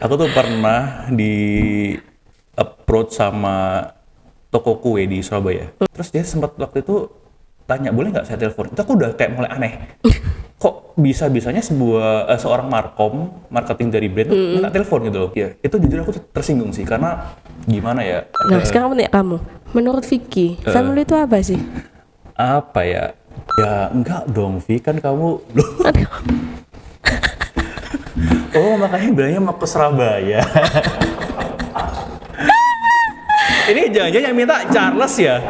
Aku tuh pernah di approach sama toko kue di Surabaya. Terus dia sempat waktu itu tanya, boleh nggak saya telepon? Itu aku udah kayak mulai aneh. Kok bisa-bisanya seorang marketing dari brand tuh minta telepon gitu loh. Ya, itu jujur aku tersinggung sih, karena gimana ya? Nah, sekarang aku tanya kamu, menurut Vicky, family itu apa sih? Apa ya? Ya enggak dong, Vi, kan kamu oh, makanya bilangnya mau ke Surabaya. Ini jangan-jangan yang minta Charles ya?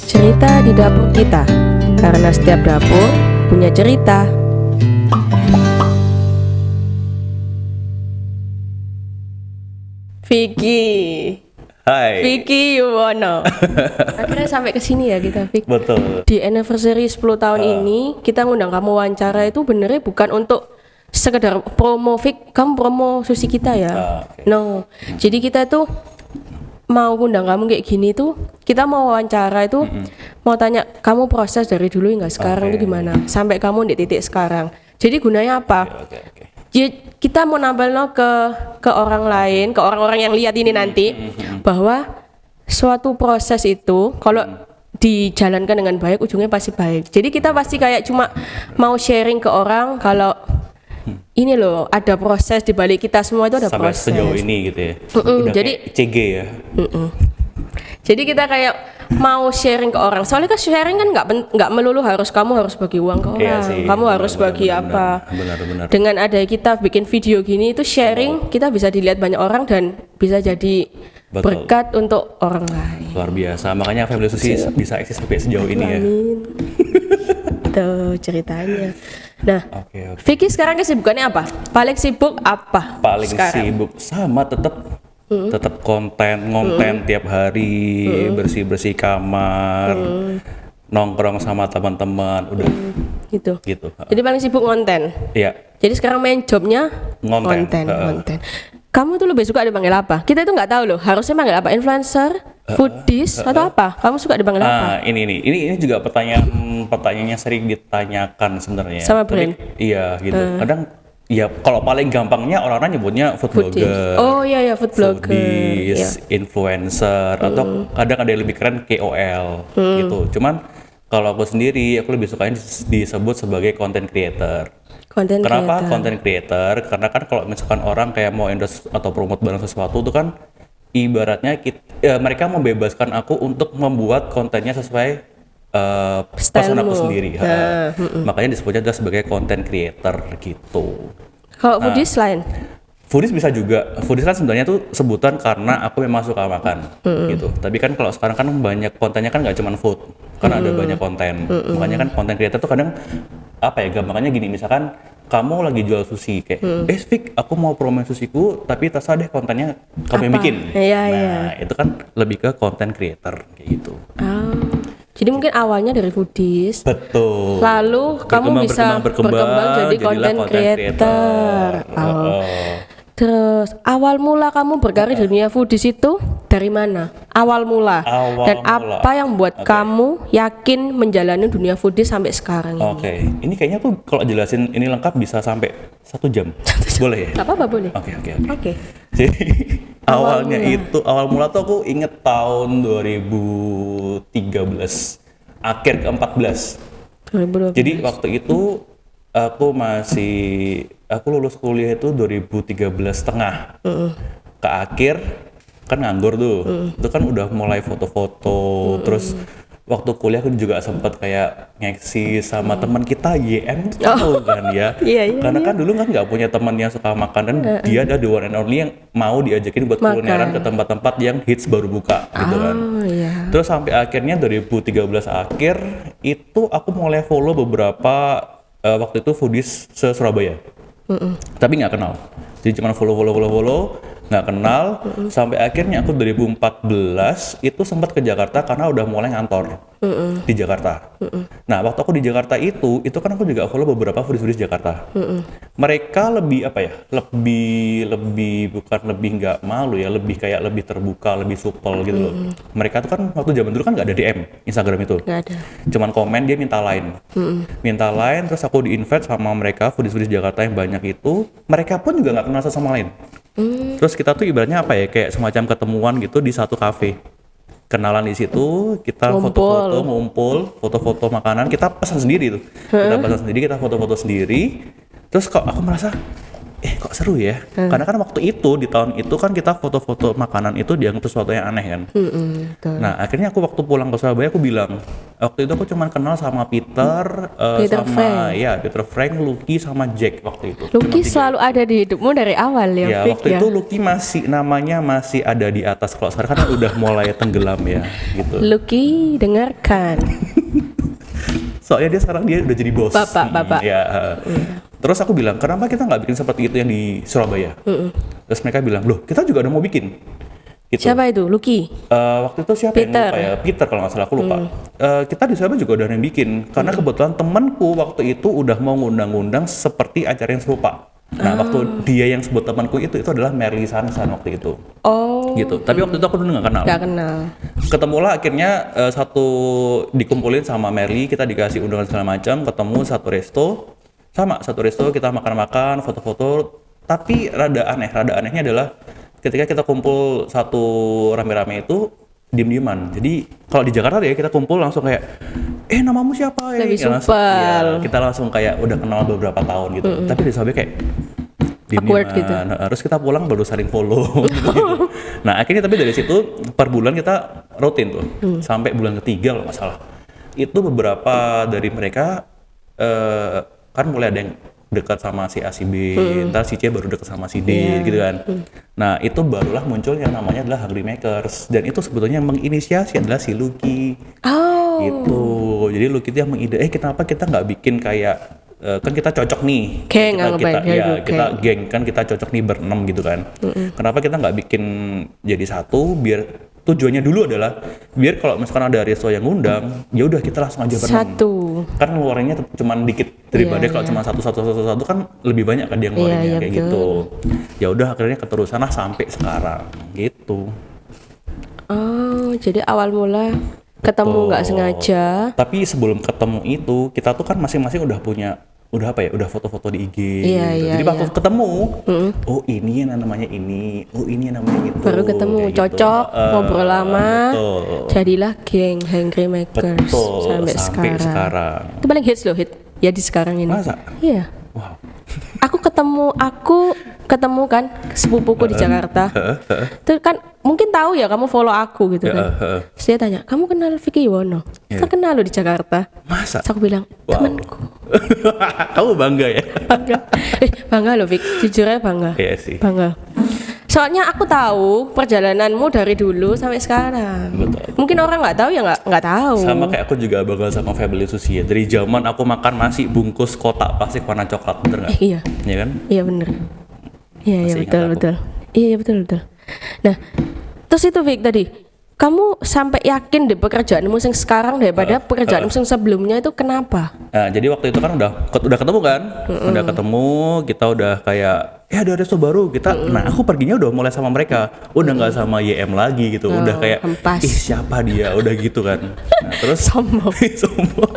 Cerita di dapur kita, karena setiap dapur punya cerita. Vicky, Hai. Vicky Yuwono. Akhirnya sampai ke sini ya kita, Vicky. Betul. Di anniversary 10 tahun ini, kita ngundang kamu wawancara itu benernya bukan untuk sekedar promo, Vicky, kamu promo sushi kita ya. Okay. No, jadi kita tuh mau ngundang kamu kayak gini tuh, kita mau wawancara itu, mau tanya kamu proses dari dulu hingga sekarang itu gimana, sampai kamu di titik sekarang. Jadi gunanya apa? Okay. Jadi kita mau nambah ke orang lain, ke orang-orang yang lihat ini nanti, bahwa suatu proses itu kalau dijalankan dengan baik, ujungnya pasti baik. Jadi kita pasti kayak cuma mau sharing ke orang kalau ini loh, ada proses di balik kita semua itu ada sampai proses. sejauh ini gitu ya. Udah jadi CG ya. Jadi kita kayak mau sharing ke orang. Soalnya kan sharing kan nggak melulu kamu harus bagi uang ke orang. Iya sih, kamu harus bagi apa. Benar. Dengan ada kita bikin video gini itu sharing, kita bisa dilihat banyak orang dan bisa jadi berkat untuk orang lain. Luar biasa. Makanya Family Sushi bisa eksis sampai sejauh ini ya. Amin. Tuh ceritanya. Nah, Okay. Vicky sekarang kesibukannya apa? Paling sibuk apa? Paling sekarang? sibuk sama tetap konten tiap hari, bersih kamar, nongkrong sama teman-teman, udah Gitu. gitu. Jadi paling sibuk konten. Iya. Jadi sekarang main jobnya Ngonten. konten. Kamu tuh lebih suka dipanggil apa? Kita itu nggak tahu loh. Harusnya panggil apa? Influencer, foodies, atau apa? Kamu suka dipanggil apa? Ini juga pertanyaannya sering ditanyakan sebenarnya. Sama brand? Iya gitu. Kadang ya kalau paling gampangnya orang-orang nyebutnya food Foodies. blogger. Oh iya food blogger. Foodies, influencer, atau kadang ada yang lebih keren KOL gitu. Cuman kalau aku sendiri, aku lebih suka disebut sebagai content creator. Kenapa content creator? Karena kan kalau misalkan orang kayak mau endorse atau promote barang sesuatu itu kan ibaratnya mereka membebaskan aku untuk membuat kontennya sesuai person aku sendiri. Makanya disebutnya adalah sebagai content creator gitu. Kalau foodies lain? Foodies bisa juga. Foodies kan sebenarnya tuh sebutan karena aku memang suka makan gitu. Tapi kan kalau sekarang kan banyak kontennya kan nggak cuma food, karena ada banyak konten. Makanya kan content creator tuh kadang apa ya, gampangnya gini, misalkan kamu lagi jual sushi kayak, Vic, aku mau promo sushiku tapi terserah deh kontennya kamu yang bikin. Iya. Itu kan lebih ke content creator kayak gitu. Jadi mungkin awalnya dari foodies. Betul. Lalu kamu bisa berkembang jadi content creator. Terus awal mula kamu berkarir di dunia foodies itu dari mana? Awal mula. Dan apa yang buat kamu yakin menjalani dunia foodies sampai sekarang ini? Oke. Ini kayaknya aku kalau jelasin ini lengkap bisa sampai 1 jam. Boleh ya? Apa boleh? Oke. Jadi awal mula tuh aku inget tahun 2013 akhir ke 14. 2012. Jadi waktu itu aku lulus kuliah itu 2013 setengah. Ke akhir kan nganggur tuh. Itu kan udah mulai foto-foto. Terus waktu kuliah aku juga sempat kayak ngeksi sama teman kita YM, tahu kan ya. Karena kan dulu kan nggak punya teman yang suka makan, dan dia ada the one and only yang mau diajakin buat kulineran ke tempat-tempat yang hits baru buka gitu kan. Terus sampai akhirnya 2013 akhir itu aku mulai follow beberapa waktu itu foodies se Surabaya. Tapi nggak kenal. Jadi cuma follow. nggak kenal, sampai akhirnya aku 2014 itu sempat ke Jakarta karena udah mulai ngantor di Jakarta. Nah, waktu aku di Jakarta itu kan aku juga follow beberapa foodies Jakarta. Mereka lebih apa ya? Lebih bukan lebih nggak malu ya, lebih kayak lebih terbuka, lebih supel gitu loh. Mereka tuh kan waktu zaman dulu kan nggak ada DM Instagram itu. Nggak ada. Cuman komen, dia minta line. Minta line, terus aku di-invite sama mereka foodies Jakarta yang banyak itu. Mereka pun juga nggak kenal satu sama lain. Terus kita tuh ibaratnya apa ya, kayak semacam ketemuan gitu di satu kafe. Kenalan di situ, kita foto-foto, ngumpul, foto-foto makanan, kita pesan sendiri tuh. Kita pesan sendiri, kita foto-foto sendiri. Terus kok aku merasa, kok seru ya? Karena kan waktu itu, di tahun itu kan kita foto-foto makanan itu dianggap sesuatu yang aneh kan. Nah, akhirnya aku waktu pulang ke Surabaya, aku bilang, waktu itu aku cuma kenal sama Peter, Peter Frank, Lucky, sama Jack waktu itu. Lucky selalu ada di hidupmu dari awal ya, ya, Vic, waktu ya? itu Lucky namanya masih ada di atas, kalau sekarang kan udah mulai tenggelam ya, gitu. Lucky, dengarkan. Soalnya dia sekarang udah jadi bos. Bapak. Ya. Terus aku bilang, kenapa kita nggak bikin seperti itu yang di Surabaya? Terus mereka bilang, loh kita juga udah mau bikin. Gitu. Siapa itu? Lucky? Waktu itu siapa Peter. yang lupa ya? Peter kalau nggak salah, aku lupa. Kita di Surabaya juga udah ada yang bikin. Karena kebetulan temanku waktu itu udah mau ngundang-ngundang seperti acara yang serupa. Nah, waktu dia yang sebut temanku itu adalah Merly Sansan waktu itu. Oh. Gitu. Tapi waktu itu aku dulu nggak kenal. Nggak kenal. Ketemulah akhirnya satu dikumpulin sama Merly, kita dikasih undangan segala macam, ketemu satu resto kita makan-makan, foto-foto. Tapi rada anehnya adalah ketika kita kumpul satu rame-rame itu diem-dieman. Jadi kalau di Jakarta ya kita kumpul langsung kayak namamu siapa ya? Lebih supel. Kita langsung kayak udah kenal beberapa tahun gitu. Tapi di Surabaya kayak awkward gitu. Terus kita pulang baru saling follow gitu. Nah, akhirnya tapi dari situ per bulan kita rutin tuh. Sampai bulan ketiga kalau nggak salah. Itu beberapa dari mereka kan mulai ada yang dekat sama si A si B, ntar si C baru dekat sama si D gitu kan. Nah, itu barulah muncul yang namanya adalah Hungry Makers, dan itu sebetulnya yang menginisiasi adalah si Lucky. Oh. Gitu. Jadi Lucky itu yang mengide, kenapa kita nggak bikin kayak kan kita cocok nih, Geng, kita geng kan, kita cocok nih berenam gitu kan. Kenapa kita nggak bikin jadi satu, biar tujuannya dulu adalah biar kalau misalkan ada resto yang ngundang, ya udah kita langsung aja berenam. Satu. Kan ngeluarinnya cuma dikit daripada kalau cuma satu kan lebih banyak kan dia ngeluarinnya kayak betul. gitu. Ya udah akhirnya keterusan lah sampai sekarang gitu. Oh, jadi awal mula ketemu nggak sengaja. Tapi sebelum ketemu itu kita tuh kan masing-masing udah punya udah foto-foto di IG gitu. Jadi waktu ketemu, oh ini yang namanya ini, oh ini yang namanya itu. Baru ketemu, cocok, ngobrol lama, jadilah geng Hungry Makers sampai sekarang. Itu paling hits loh, ya di sekarang ini. Masa? Iya. Wow. Aku ketemu kan sepupuku di Jakarta. Itu kan mungkin tahu ya, kamu follow aku gitu kan. Terus dia tanya, kamu kenal Vicky Yuwono? Kita kenal lo di Jakarta. Masa? Terus aku bilang, temanku. Kamu bangga ya? Bangga loh Vic, jujur aja bangga. Iya sih. Bangga. Soalnya aku tahu perjalananmu dari dulu sampai sekarang. Betul. Mungkin orang nggak tahu ya nggak tahu. Sama kayak aku juga bangga sama Family Sushi ya. Dari zaman aku makan nasi bungkus kotak plastik warna coklat, bener nggak? Iya. Iya kan? Iya bener. Iya Masih ingat aku. betul. Iya betul. Nah, terus itu Vic tadi, kamu sampai yakin deh pekerjaanmu yang sekarang daripada pekerjaanmu yang sebelumnya itu kenapa? Nah, jadi waktu itu kan udah ketemu kan, udah ketemu, kita udah kayak ada resto baru kita. Nah, aku perginya udah mulai sama mereka, udah nggak sama YM lagi gitu, udah kayak hempas. Siapa dia, udah gitu kan. Nah, terus Sombong. sombong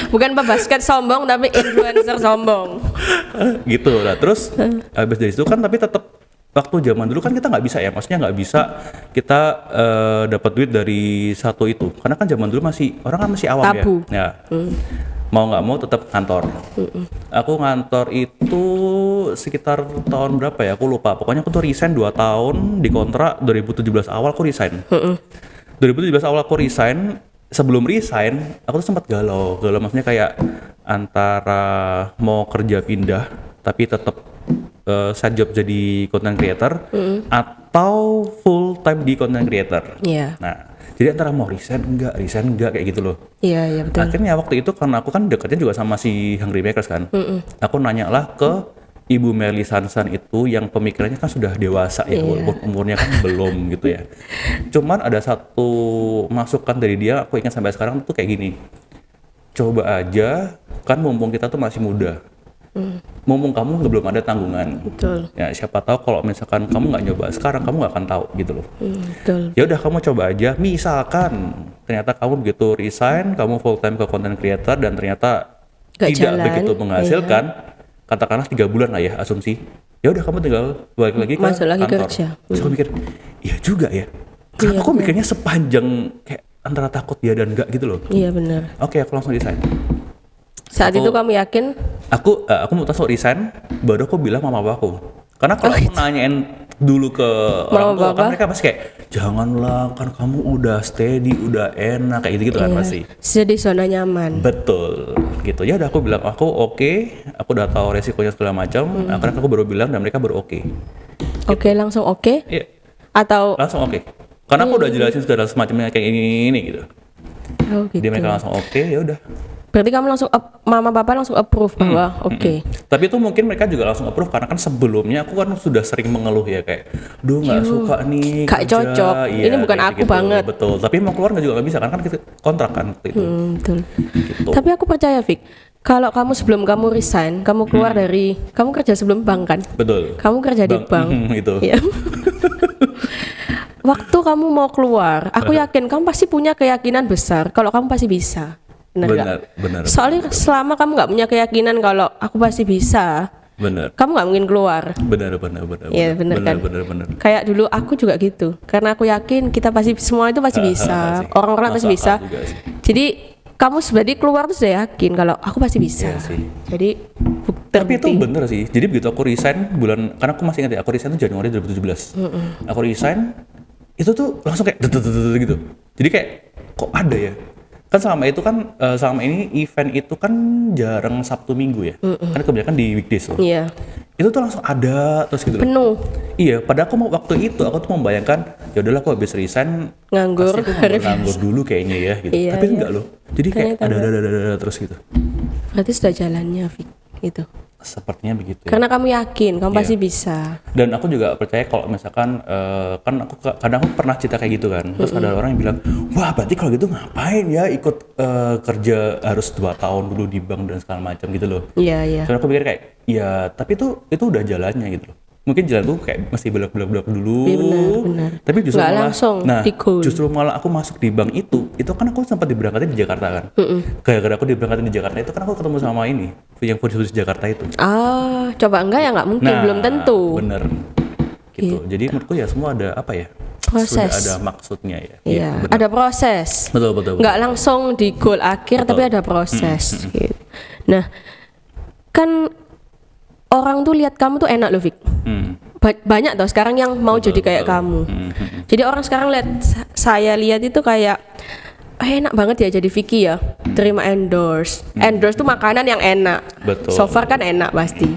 Bukan pebasket sombong tapi influencer sombong. gitu lah. Terus habis dari situ kan, tapi tetap waktu zaman dulu kan kita nggak bisa ya, maksudnya nggak bisa kita dapat duit dari satu itu, karena kan zaman dulu orang kan masih awam. Tabu. Ya. Mau nggak mau tetap kantor. Aku ngantor itu sekitar tahun berapa ya, aku lupa. Pokoknya aku tuh resign 2 tahun di kontrak. 2017 awal aku resign. 2017 awal aku resign. Sebelum resign aku tuh sempat galau maksudnya kayak antara mau kerja pindah tapi tetap side job jadi content creator, atau full time di content creator. Iya. Nah, jadi antara mau resign enggak kayak gitu loh. Iya betul. Akhirnya waktu itu karena aku kan dekatnya juga sama si Hungry Makers kan, aku nanya lah ke Ibu Merly Sansan itu yang pemikirannya kan sudah dewasa ya, walaupun umurnya kan belum gitu ya. Cuman ada satu masukan dari dia, aku ingat sampai sekarang tuh kayak gini. Coba aja, kan mumpung kita tuh masih muda. Mumpung kamu belum ada tanggungan. Betul. Ya siapa tahu kalau misalkan kamu nggak nyoba sekarang, kamu nggak akan tahu gitu loh. Betul. Ya udah kamu coba aja. Misalkan ternyata kamu begitu resign, kamu full time ke content creator dan ternyata Nggak tidak jalan, begitu menghasilkan, katakanlah 3 bulan lah ya asumsi. Ya udah kamu tinggal balik lagi ke Masuk lagi kantor. kerja. Terus aku mikir, iya juga ya. Karena aku mikirnya sepanjang kayak antara takut ya dan enggak gitu loh. Iya benar. Oke, aku langsung resign. Saat itu kamu yakin? Aku mau langsung resign, baru aku bilang mama papaku. Karena kalau aku nanyain dulu ke orang tua, kan mereka pasti kayak, janganlah, kan kamu udah steady, udah enak, kayak gitu kan pasti. Jadi zona nyaman. Betul, gitu. Ya udah aku bilang, aku oke, aku udah tahu resikonya segala macam, akhirnya aku baru bilang dan mereka baru oke. Oke, langsung oke? Iya, Atau langsung oke. Karena aku udah jelasin segala semacamnya kayak ini gitu. oh gitu. Dia mereka langsung oke, ya udah. Berarti kamu langsung mama papa langsung approve bahwa oke. Tapi itu mungkin mereka juga langsung approve karena kan sebelumnya aku kan sudah sering mengeluh ya kayak, duh nggak suka nih Gak kerja. cocok. Iya, Ini bukan kayak aku banget. Betul. Tapi mau keluar nggak juga nggak bisa kan kita kontrak kan waktu itu. Betul. Gitu. Tapi aku percaya Vic, kalau kamu sebelum kamu resign, kamu keluar dari kamu kerja sebelum bank kan? Betul. Kamu kerja di bank. Itu. Iya. Waktu kamu mau keluar, aku yakin kamu pasti punya keyakinan besar kalau kamu pasti bisa. Benar nggak? Benar. Soalnya selama kamu nggak punya keyakinan kalau aku pasti bisa, Benar. kamu nggak mungkin keluar. Benar. Iya benar kan. Benar. Kayak dulu aku juga gitu, karena aku yakin kita pasti semua itu pasti bisa, sih. orang-orang pasti Masuk bisa. akal juga sih. Jadi kamu sebenarnya keluar tuh sudah yakin kalau aku pasti bisa. Iya sih. Jadi Tapi itu terbukti. bener sih. Jadi begitu aku resign karena aku masih ingat ya, aku resign itu Januari 2017. Aku resign, itu tuh langsung kayak gitu. Jadi kayak kok ada ya? Kan selama itu kan selama ini event itu kan jarang Sabtu Minggu ya. Kan kebanyakan di weekdays loh. Iya, Itu tuh langsung ada terus gitu loh. penuh Iya, padahal aku mau waktu itu aku tuh membayangkan ya udahlah aku habis resign nganggur. pasti aku mau nganggur dulu kayaknya ya gitu. Iya, Tapi iya. enggak loh. Jadi kayak Ternyata ada terus gitu. Berarti sudah jalannya Vic, itu. Sepertinya begitu ya. Karena kamu yakin kamu Iya. pasti bisa. Dan aku juga percaya kalau misalkan kan aku kadang aku pernah cerita kayak gitu kan. Terus ada orang yang bilang, "Wah, berarti kalau gitu ngapain ya ikut kerja harus 2 tahun dulu di bank dan segala macam gitu loh." Iya, iya. Dan aku pikir kayak, "Ya, tapi itu udah jalannya gitu loh." Mungkin jalan tuh kayak mesti belok-belok dulu. Iya, benar. Tapi justru Nggak malah langsung di-goal. justru malah aku masuk di bank itu kan aku sempat diberangkatin di Jakarta kan. Gara-gara aku diberangkatin di Jakarta itu kan aku ketemu sama ini yang di Jakarta itu. Ah, coba enggak ya nggak mungkin, belum tentu. Bener gitu. Jadi menurutku ya semua ada apa ya? Proses. Sudah ada maksudnya ya. Iya, bener. ada proses. Betul. Nggak langsung di goal akhir, tapi ada proses. Gitu. Nah, kan orang tuh lihat kamu tuh enak loh, Vic. Banyak tuh sekarang yang mau jadi kayak kamu. Jadi orang sekarang lihat saya lihat itu kayak enak banget ya jadi Vicky ya, terima endorse. Endorse tuh makanan yang enak. Betul. So far kan enak pasti.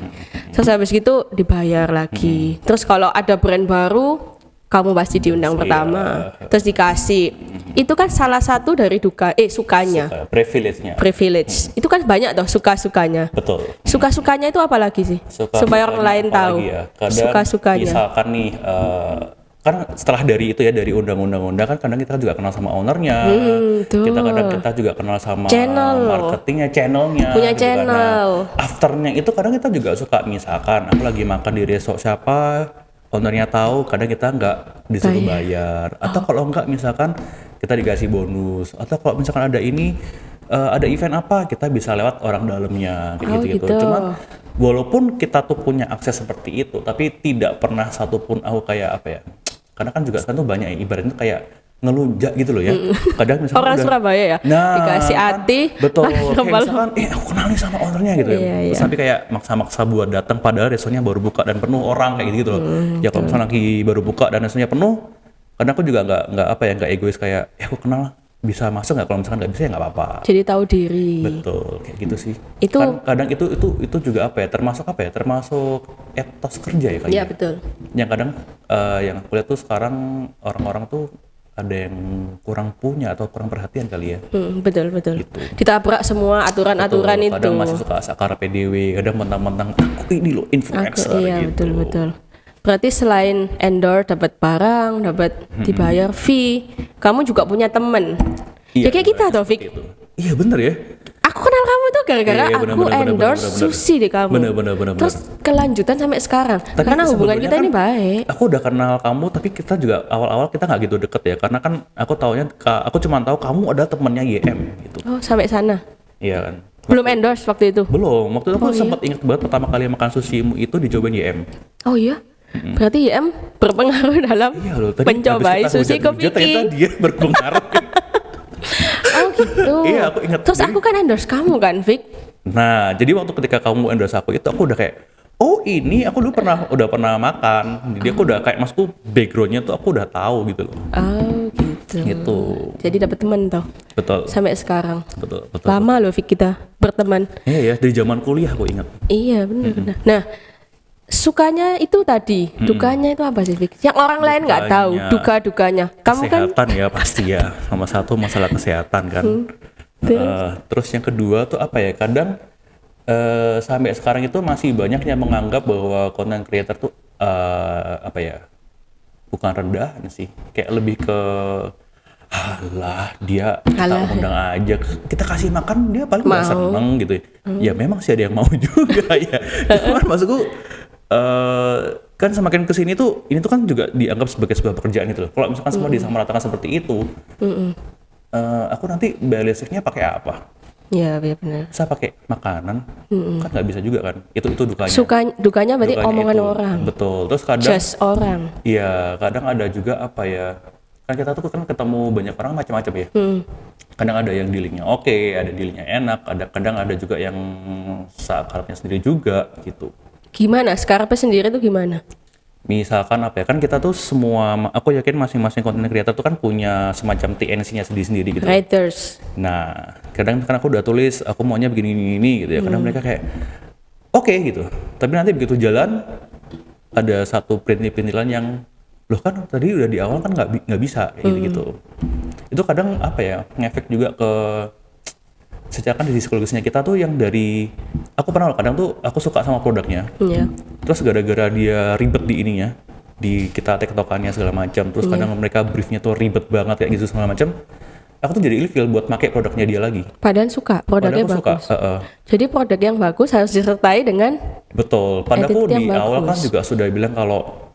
Terus habis gitu dibayar lagi. Terus kalau ada brand baru, kamu pasti diundang pertama. Terus dikasih. Itu kan salah satu dari sukanya. Privilege. Itu kan banyak tuh suka-sukanya. Betul. Suka-sukanya itu apa lagi sih? Supaya orang lain tahu. Ya? Kadang Suka-sukanya. misalkan nih kan setelah dari itu ya dari undang-undang kan kadang kita juga kenal sama ownernya. Betul. Kita juga kenal sama Channel. marketingnya, channelnya. Punya gitu kan. channel. Nah, afternya itu kadang kita juga suka misalkan aku lagi makan di resort siapa, ownernya tahu, kadang kita nggak disuruh bayar. Atau kalau nggak misalkan kita dikasih bonus. Atau kalau misalkan ada ini ada event apa, kita bisa lewat orang dalamnya kayak gitu. Cuma walaupun kita tuh punya akses seperti itu, tapi tidak pernah satupun aku kayak apa ya? Karena kan juga sekarang tuh banyak ya, ibaratnya kayak ngelunjak gitu loh ya. Kadang misalkan Orang Surabaya ya, dikasih hati. Betul. langsung Kayak balik. misalkan, aku kenal nih sama ownernya gitu ya. Iya, Terus iya. tapi kayak maksa-maksa buat datang padahal restorannya baru buka dan penuh orang kayak gitu loh. Ya kalau misalnya lagi baru buka dan restorannya penuh, kadang aku juga nggak egois kayak, aku kenal bisa masuk nggak, kalau misalkan nggak bisa ya nggak apa-apa. Jadi tahu diri. Betul, kayak gitu sih. Itu- kan kadang itu juga apa ya? Termasuk apa ya? Termasuk etos kerja ya kayaknya. Iya betul. Yang kadang yang aku lihat tuh sekarang orang-orang tuh ada yang kurang punya atau kurang perhatian kali ya. Betul. Gitu. Ditabrak semua aturan-aturan Betul, itu. kadang masih suka sakar PDW, kadang mentang-mentang aku ini loh influencer Iya, gitu. betul. Berarti selain endorse dapat barang, dapat dibayar fee, kamu juga punya temen. Ya kayak kita toh, Fik. Itu. Iya bener ya. Aku kenal kamu tuh gara-gara Iya, aku endorse sushi di kamu. Bener. Terus kelanjutan sampai sekarang. Tapi Karena hubungan sebenarnya kita kan ini baik. Aku udah kenal kamu, tapi kita juga awal-awal kita nggak gitu deket ya, karena kan aku taunya, aku cuma tahu kamu adalah temennya YM gitu. Oh, sampai sana. Iya kan. Belum endorse waktu itu. Belum. Waktu itu aku sempat ingat banget pertama kali makan sushimu itu dicobain YM. Oh iya. Berarti YM berpengaruh dalam Iya loh. Tadi mencobai habis kita sushi ke hujat-hujat, ternyata Vicky. dia berpengaruh. Oh gitu. Iya, aku ingat. Terus aku kan endorse kamu kan, Vic? Nah, jadi waktu ketika kamu endorse aku itu, aku udah kayak, oh ini aku dulu udah pernah makan. Jadi aku udah kayak, maksudku backgroundnya tuh aku udah tahu gitu loh. Oh gitu. Gitu. Jadi dapat teman toh Betul. sampai sekarang. Betul. Lama loh Vic kita berteman. Iya ya, dari zaman kuliah aku ingat. Iya benar. Nah, sukanya itu tadi, dukanya itu apa sih Vic? Yang orang lain nggak tahu, duka-dukanya. Kamu kan Kesehatan ya pasti ya, sama satu masalah kesehatan kan. Terus yang kedua tuh apa ya, kadang sampai sekarang itu masih banyak yang menganggap bahwa content creator tuh apa ya, bukan rendahan sih, kayak lebih ke alah dia kita Alah. undang aja, kita kasih makan dia paling nggak Mau. seneng gitu ya. Memang sih ada yang mau juga ya, cuman maksudku kan semakin kesini tuh ini tuh kan juga dianggap sebagai sebuah pekerjaan gitu loh. Kalau misalkan semua disamaratakan seperti itu, aku nanti bayar listriknya pakai apa? ya benar. Saya pakai makanan, kan nggak bisa juga kan? Itu dukanya. Dukanya berarti Dukanya omongan itu. orang. Betul. Terus kadang, Just orang. iya kadang ada juga apa ya? Kan kita tuh kan ketemu banyak orang macam-macam ya. Kadang ada yang dealingnya oke, ada dealingnya enak, kadang ada juga yang sakarapnya sendiri juga gitu. Gimana? Skarpe sendiri tuh gimana? Misalkan apa ya, kan kita tuh semua, aku yakin masing-masing content creator tuh kan punya semacam TNC-nya sendiri-sendiri gitu. Writers. Nah, kadang kan aku udah tulis, aku maunya begini gitu ya. Kadang mereka kayak, oke gitu. Tapi nanti begitu jalan, ada satu perintilan yang, loh kan tadi udah di awal kan nggak bisa kayak gitu. Itu kadang apa ya, ngefek juga ke, secara kan di psikologisnya kita tuh yang dari, aku pernah kadang tuh aku suka sama produknya. Iya. Terus gara-gara dia ribet di ininya, di kita tektokannya segala macam, terus kadang mereka briefnya tuh ribet banget kayak gitu segala macam, aku tuh jadi ilfeel buat pakai produknya dia lagi. Padahal suka, produknya Padahal aku suka, bagus. Jadi produk yang bagus harus disertai dengan betul. Padahal aku Attitude di yang awal kan bagus. juga sudah bilang kalau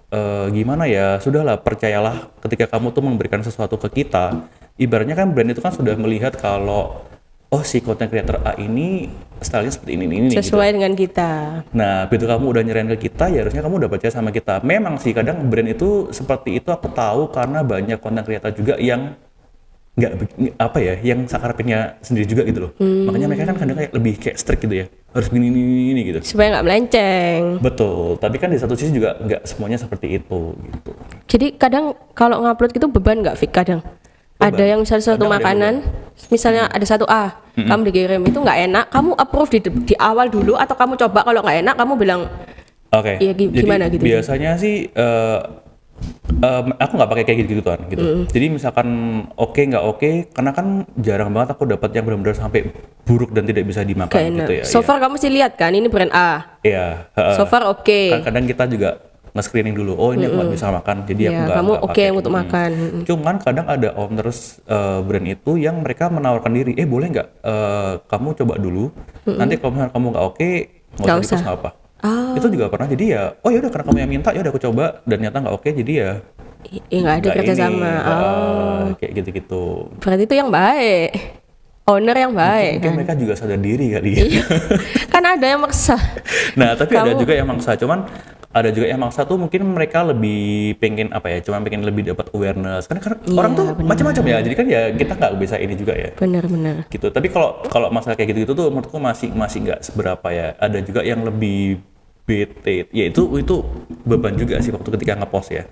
gimana ya, sudahlah percayalah ketika kamu tuh memberikan sesuatu ke kita, ibaratnya kan brand itu kan sudah melihat kalau oh si content creator A ini stylenya seperti ini gitu. sesuai dengan kita. Nah, begitu kamu udah nyerahin ke kita, ya harusnya kamu udah percaya sama kita. Memang sih kadang brand itu seperti itu aku tahu karena banyak content creator juga yang apa ya, yang sakarapnya sendiri juga gitu loh. Makanya mereka kan kadang kayak lebih kayak strict gitu ya, harus gini gitu. Supaya nggak melenceng. Betul, tapi kan di satu sisi juga nggak semuanya seperti itu gitu. Jadi kadang kalau ngupload gitu beban nggak Fik kadang? Beban. Ada yang misalnya satu Kadang ada makanan, misalnya ada satu A, kamu dikirim itu nggak enak, kamu approve di awal dulu atau kamu coba kalau nggak enak kamu bilang Oke. Iya, gimana Jadi gitu? biasanya sih aku nggak pakai kayak gitu-gituan gitu. Jadi misalkan oke nggak oke, karena kan jarang banget aku dapat yang benar-benar sampai buruk dan tidak bisa dimakan kayak enak. gitu ya. So far kamu sih lihat kan ini brand A. Iya. So far oke. Kan kadang kita juga nge-screening dulu. Oh ini aku nggak bisa makan, jadi aku Ya, nggak kamu oke pakai. untuk makan. Cuman kadang ada owners brand itu yang mereka menawarkan diri, boleh nggak kamu coba dulu. Nanti kalau misalnya kamu nggak oke, nggak Nggak usah usah. request nggak apa. Oh, Itu juga pernah. Jadi ya, oh ya udah karena kamu yang minta, ya udah aku coba dan ternyata nggak oke, jadi ya ya nggak ada nggak kerjasama. ini, kayak gitu-gitu. Berarti itu yang baik. Owner yang baik Mungkin kan. mereka juga sadar diri kali ya. Kan ada yang maksa. Nah, tapi ada Kamu- juga yang maksa. Cuman ada juga yang maksa tuh mungkin mereka lebih pengen apa ya? Cuman pengen lebih dapat awareness. Karena orang tuh macam-macam ya. Jadi kan ya kita nggak bisa ini juga ya. Benar-benar. Gitu. Tapi kalau masalah kayak gitu-gitu tuh menurutku masih nggak seberapa ya. Ada juga yang lebih bete. Ya itu beban juga sih waktu ketika ngepost ya.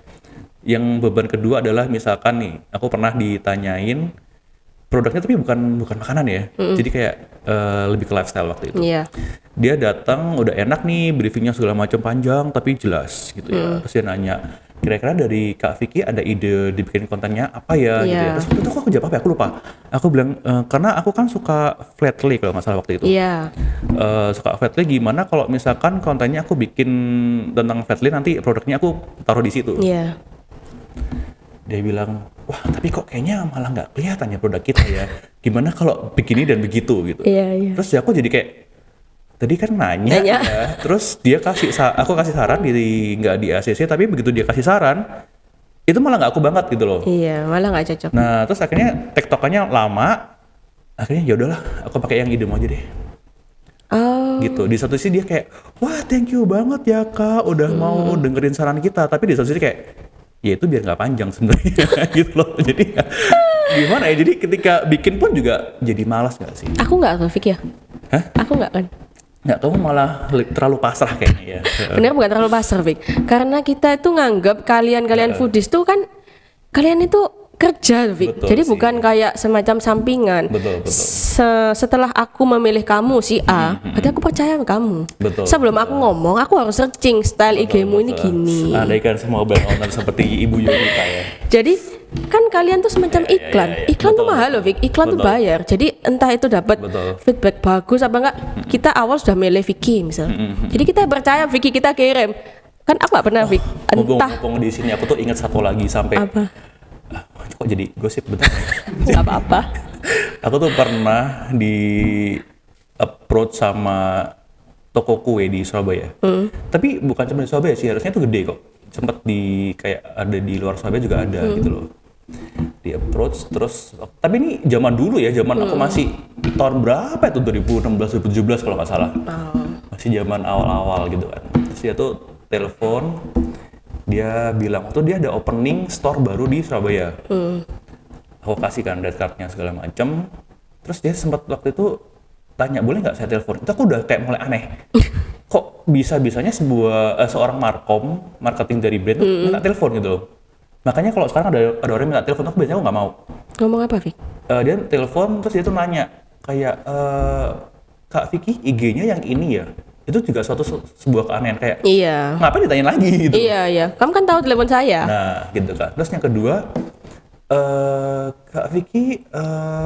Yang beban kedua adalah misalkan nih, aku pernah ditanyain produknya tapi bukan makanan ya. Jadi kayak lebih ke lifestyle waktu itu. Iya. Dia datang udah enak nih, briefingnya segala macam panjang tapi jelas gitu ya. Terus dia nanya, kira-kira dari Kak Vicky ada ide dibikin kontennya apa ya gitu ya. Iya. Terus waktu itu aku jawab apa ya, aku lupa. Aku bilang karena aku kan suka flatly kalau nggak salah waktu itu. Iya. Suka flatly, gimana kalau misalkan kontennya aku bikin tentang flatly, nanti produknya aku taruh di situ. Iya. Dia bilang, wah tapi kok kayaknya malah nggak kelihatan ya produk kita ya. Gimana kalau begini dan begitu gitu. Iya. Terus ya aku jadi kayak, tadi kan nanya. Ya. Terus dia aku kasih saran nggak di ACC, tapi begitu dia kasih saran, itu malah nggak aku banget gitu loh. Iya, malah nggak cocok. Nah terus akhirnya tektokannya lama, akhirnya ya udahlah, aku pakai yang idemu aja deh. Oh. Gitu. Di satu sisi dia kayak, wah thank you banget ya Kak, udah mau dengerin saran kita. Tapi di satu sisi kayak, ya itu biar nggak panjang sebenarnya gitu loh. Jadi gimana ya? Jadi ketika bikin pun juga jadi malas nggak sih? Aku nggak tuh, Fik ya. Hah? Aku nggak kan. Nggak, kamu malah terlalu pasrah kayaknya ya. Bener bukan terlalu pasrah, Fik. Karena kita itu nganggap kalian foodies tuh kan kalian itu kerja, Fik. Betul Jadi sih. bukan kayak semacam sampingan. Betul. Setelah aku memilih kamu si A, berarti aku percaya sama kamu. Betul, Sebelum betul. aku ngomong, aku harus searching style IG-mu ini gini. Andaikan semua brand owner seperti Ibu Yolita ya. Jadi kan kalian tuh semacam iklan. iya. Iklan tuh Betul, mahal loh, Vic. Iklan tuh betul. bayar. Jadi entah itu dapat Betul. feedback bagus apa enggak, kita awal sudah milih Vicky misal. Jadi kita percaya Vicky kita kirim. Kan aku gak pernah Vic. Entah Mumpung di sini aku tuh ingat satu lagi sampai apa. kok jadi gosip bentar. Gak apa-apa. Aku tuh pernah di approach sama toko kue di Surabaya. Tapi bukan cuma di Surabaya sih, harusnya itu gede kok. Sempet kayak ada di luar Surabaya juga ada gitu loh. Di approach terus, tapi ini zaman dulu ya, zaman aku masih tahun berapa itu, 2016 2017 kalau nggak salah. Masih zaman awal-awal gitu kan. Terus dia tuh telepon, dia bilang waktu dia ada opening store baru di Surabaya. Aku kasih kan red cardnya segala macem. Terus dia sempat waktu itu tanya, boleh nggak saya telepon? Itu aku udah kayak mulai aneh. Kok bisa-bisanya seorang marketing dari brand tuh minta telepon gitu loh. Makanya kalau sekarang ada orang minta telepon, aku biasanya aku nggak mau. Ngomong apa, Vic? Dia telepon terus dia tuh nanya kayak, Kak Vicky IG-nya yang ini ya. Itu juga sebuah keanehan kayak, Iya. ngapain ditanyain lagi gitu. Iya. Kamu kan tahu telepon saya. Nah gitu kan. Terus yang kedua, Kak Vicky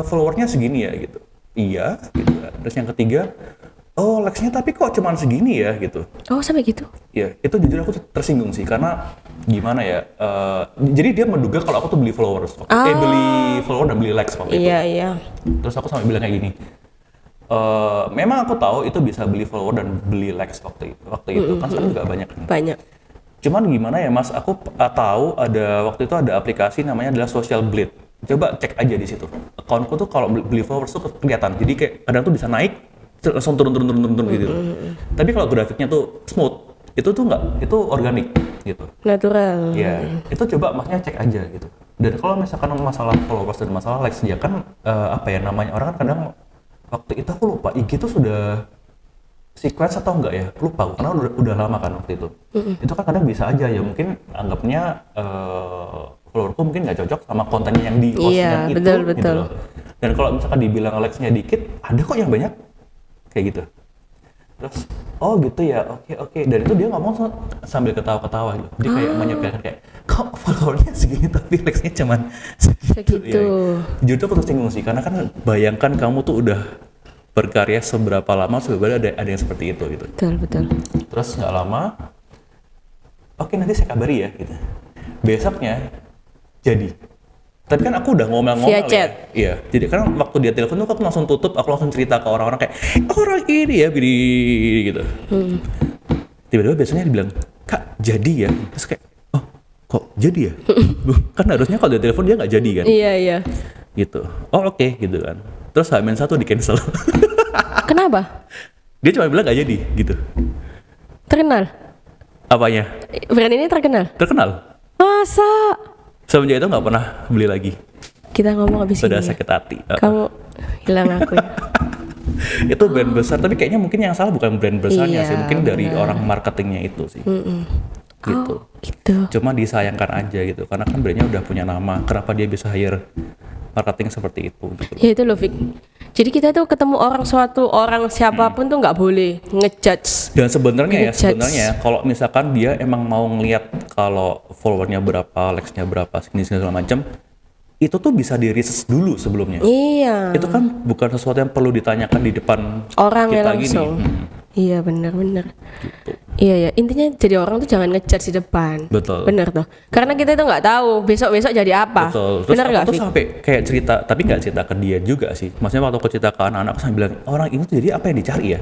followernya segini ya gitu. Iya gitu kan. Terus yang ketiga, oh likes-nya tapi kok cuman segini ya gitu. Oh, sampai gitu. Ya itu jujur aku tersinggung sih, karena gimana ya, jadi dia menduga kalau aku tuh beli followers, beli follower dan beli likes waktu itu. Iya. Terus aku sampai bilang kayak gini, memang aku tahu itu bisa beli follower dan beli likes waktu itu kan sekarang juga banyak kan. Banyak. Cuman gimana ya Mas, aku tahu waktu itu ada aplikasi namanya adalah Social Blade. Coba cek aja di situ. Akunku tuh kalau beli followers tuh kelihatan. Jadi kayak kadang tuh bisa naik, langsung turun gitu. Tapi kalau grafiknya tuh smooth, itu tuh enggak, itu organik gitu. Natural. Ya, itu coba Masnya cek aja gitu. Dan kalau misalkan masalah followers dan masalah likes, ya kan apa ya namanya, orang kan kadang waktu itu aku lupa IG tuh sudah sequence atau enggak ya, lupa karena udah lama kan waktu itu. Itu kan kadang bisa aja ya, mungkin anggapnya followerku mungkin nggak cocok sama kontennya yang di postingan itu. Betul. Gitu loh. Dan kalau misalkan dibilang likes-nya dikit, ada kok yang banyak kayak gitu. Terus, oh gitu ya, oke. Dan itu dia ngomong sambil ketawa-ketawa gitu. Dia kayak menyepelekan kayak, kok followernya segini tapi likes-nya cuman segitu. Segitu. Ya. Jujur tuh aku tersinggung sih, karena kan bayangkan kamu tuh udah berkarya seberapa lama sebenarnya ada yang seperti itu gitu. Betul. Terus nggak lama, oke nanti saya kabari ya gitu. Besoknya jadi. Tapi kan aku udah ngomel-ngomel via ya. chat. Iya. Jadi kan waktu dia telepon tuh aku langsung tutup, aku langsung cerita ke orang-orang kayak, orang ini ya gini gitu. Tiba-tiba biasanya dia bilang, Kak jadi ya. Terus kayak, oh kok jadi ya? Kan harusnya kalau dia telepon dia nggak jadi kan. Iya. Gitu. Oh oke gitu kan. Terus H-1 di cancel. Kenapa? Dia cuma bilang nggak jadi gitu. Terkenal. Apanya? Brand ini terkenal. Terkenal. Masa? Semenjak itu nggak pernah beli lagi. Kita ngomong abis Sudah ini. sakit hati. Kamu hilang aku ya. Itu brand besar, tapi kayaknya mungkin yang salah bukan brand besarnya Iya, sih, mungkin dari benar. orang marketingnya itu sih. Gitu. Oh, gitu. Cuma disayangkan aja gitu, karena kan brandnya udah punya nama. Kenapa dia bisa hire marketing seperti itu? Gitu. Ya itu loh, Vic. Jadi kita tuh ketemu suatu orang siapapun tuh nggak boleh ngejudge. Dan sebenarnya Ngejudge. kalau misalkan dia emang mau ngelihat kalau followernya berapa, likes-nya berapa, segini segala macam, itu tuh bisa di research dulu sebelumnya. Iya. Itu kan bukan sesuatu yang perlu ditanyakan di depan Orangnya kita langsung. gini. Iya benar-benar. Gitu. Iya ya, intinya jadi orang tuh jangan ngejudge di depan. Betul. Bener tuh. Karena kita itu nggak tahu besok-besok jadi apa. Betul. Terus Bener aku nggak, tuh Fik? sampai kayak cerita, tapi nggak cerita ke dia juga sih. Maksudnya waktu aku cerita ke anak-anak, aku sambil bilang, orang ini tuh jadi apa yang dicari ya?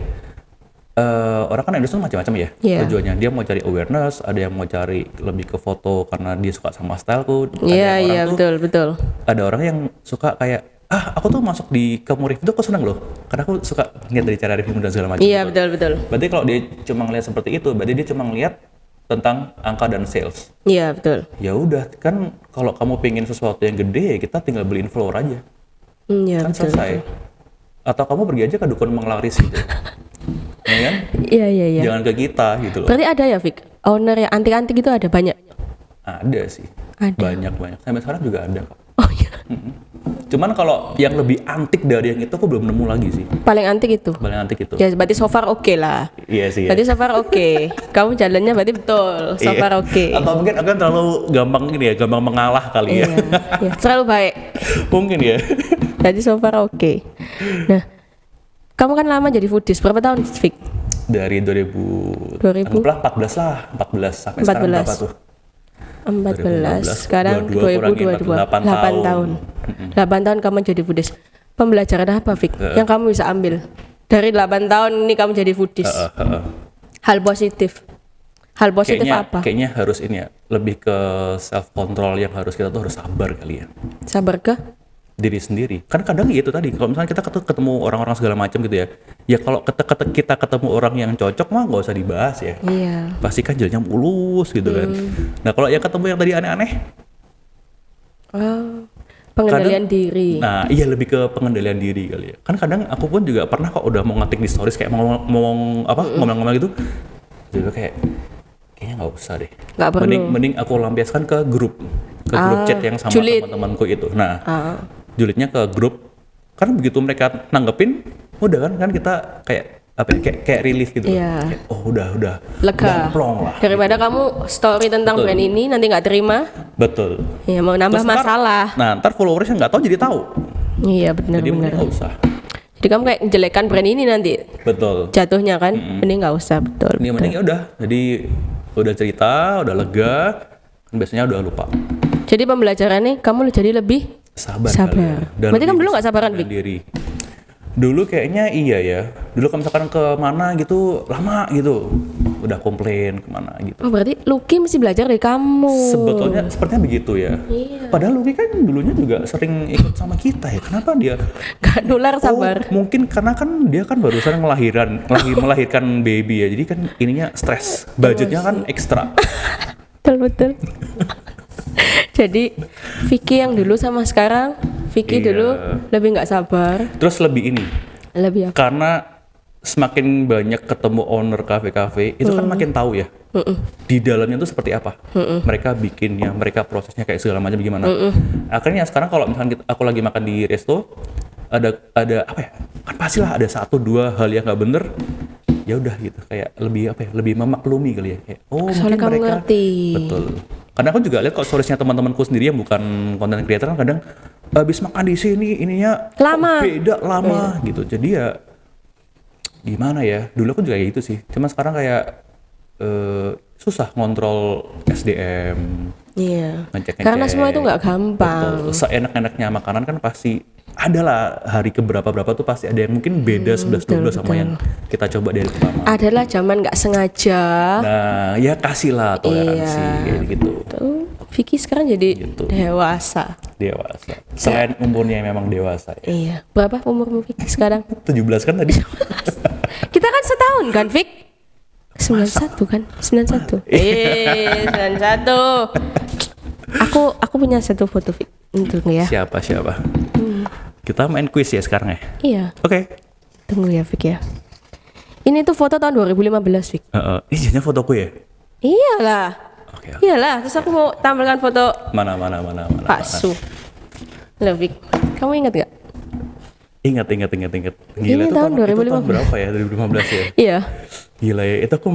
Orang kan endorse tuh macam-macam ya Iya. tujuannya. Dia mau cari awareness, ada yang mau cari lebih ke foto karena dia suka sama styleku. Ada Iya yang iya orang tuh, betul. ada orang yang suka kayak, aku tuh masuk di kamu review tuh aku seneng loh, karena aku suka lihat dari cara review dan segala macam. Iya gitu. betul. Berarti kalau dia cuma ngeliat seperti itu, berarti dia cuma ngeliat tentang angka dan sales. Iya betul. Ya udah, kan kalau kamu pengen sesuatu yang gede, ya kita tinggal beliin follower aja, Iya kan betul. selesai. Atau kamu pergi aja ke dukun menglaris gitu, ya kan? Iya. Jangan ke kita gitu loh. Berarti ada ya, Fik? Owner yang antik-antik itu ada banyak. Ada sih, Ada. banyak. Sampai sekarang juga ada kok. Oh iya. Cuman kalau yang lebih antik dari yang itu aku belum nemu lagi sih. Paling antik itu. Paling antik itu. Ya berarti so far oke lah. Iya sih. Ya. Berarti so far oke. Kamu jalannya berarti betul. So Iya. far oke. Atau mungkin aku kan terlalu gampang ini ya, gampang mengalah kali ya. Iya. Terlalu baik. Mungkin ya. Jadi so far oke. Nah, kamu kan lama jadi foodies. Berapa tahun, Fik? Dari 2000 anggaplah 14 lah, 14 sampai sekarang 14. berapa tuh? 14. Sekarang 22 kurangin 2022. 8 tahun. 8 tahun kamu jadi foodies. Pembelajaran apa, Fik? Yang kamu bisa ambil dari 8 tahun ini kamu jadi foodies? Hal positif. Hal positif apa? Kayaknya harus ini ya, lebih ke self control yang harus kita tuh harus sabar kali ya. Sabar ke? Diri sendiri. Kan kadang gitu tadi, kalau misalnya kita ketemu orang-orang segala macam gitu ya. Ya kalau kita ketemu orang yang cocok mah nggak usah dibahas ya. Iya. Pasti kan jalannya mulus gitu kan. Nah, kalau yang ketemu yang tadi aneh-aneh, Oh, pengendalian diri. nah iya lebih ke pengendalian diri kali ya. Kan kadang aku pun juga pernah kok udah mau ngetik di stories kayak ngomong-ngomong gitu. Jadi kayaknya nggak usah deh. Nggak perlu. Mending aku lampiaskan ke grup chat yang sama julid. teman-temanku itu. Nah, Ah. julidnya ke grup. Kan begitu mereka nanggepin, udah kan kita kayak apa ya, kayak relief gitu. Iya. Kayak, oh udah Lega. plong lah. Daripada kamu story tentang Betul. brand ini nanti nggak terima, Betul. ya mau nambah Terus masalah. ntar followersnya nggak tahu jadi tahu. Iya Jadi benar-benar. mending nggak usah. Jadi kamu kayak menjelekkan brand ini nanti Betul. jatuhnya kan, mending nggak usah betul. Ini mending ya udah. Jadi udah cerita, udah lega, kan biasanya udah lupa. Jadi pembelajarannya kamu jadi lebih Sabar. Sabar. kali ya. Dan Berarti kan lebih dulu nggak sabaran, disiplinkan Vic? diri. Dulu kayaknya iya ya. Dulu kalau misalkan ke mana gitu lama gitu, udah komplain kemana gitu. oh berarti Lucky mesti belajar dari kamu. Sebetulnya sepertinya begitu ya. Iya. Padahal Lucky kan dulunya juga sering ikut sama kita ya. Kenapa dia? Gak nular sabar. Oh, mungkin karena kan dia kan barusan melahirkan baby ya. Jadi kan ininya stres. Budgetnya kan ekstra. Betul. Jadi Vicky yang dulu sama sekarang, Vicky Iya. dulu lebih nggak sabar, Terus lebih ini, lebih apa? karena semakin banyak ketemu owner kafe-kafe, itu kan makin tahu ya. Di dalamnya tuh seperti apa. Mereka bikinnya, mereka prosesnya kayak segala macam gimana. Akhirnya sekarang kalau misalkan aku lagi makan di resto, ada apa ya? Kan pastilah ada 1-2 hal yang nggak bener. Ya udah gitu, kayak lebih apa ya? Lebih memaklumi kali ya. Kayak, oh Soalnya mungkin kamu mereka ngerti. betul. Karena aku juga lihat kok storiesnya teman-temanku sendiri yang bukan content creator kan kadang habis makan di sini ininya kok Lama. beda lama gitu. Jadi ya gimana ya? Dulu aku juga kayak gitu sih. Cuma sekarang kayak susah ngontrol SDM, Iya. ngecek-ngecek. Karena semua itu nggak gampang. Betul. Seenak-enaknya makanan kan pasti adalah hari keberapa-berapa tuh pasti ada yang mungkin beda 11-12 sama yang kita coba dari pertama. Adalah zaman nggak sengaja. Nah, ya kasihlah toleransi Iya. kayak gitu. Tuh, Vicky sekarang jadi Gitu. dewasa. Dewasa. Selain umurnya yang memang dewasa ya. Iya. Berapa umurmu Vicky sekarang? 17 kan tadi. Kita kan setahun kan, Vic? 91 kan? 91. 91. Aku punya satu foto Vic untuk ya. Siapa? Kita main quiz ya sekarang ya. Iya, Oke. tunggu ya Vic ya. Ini tuh foto tahun 2015 Vic. Ini jadinya fotoku ya. Iyalah. Oke. Iyalah, terus aku mau tampilkan foto Mana. Pak Su. Loh Vic, kamu ingat gak? Ingat. Gila Ini itu tahun itu 2015. tahun berapa ya? 2015 ya? Iya. Gila ya, itu aku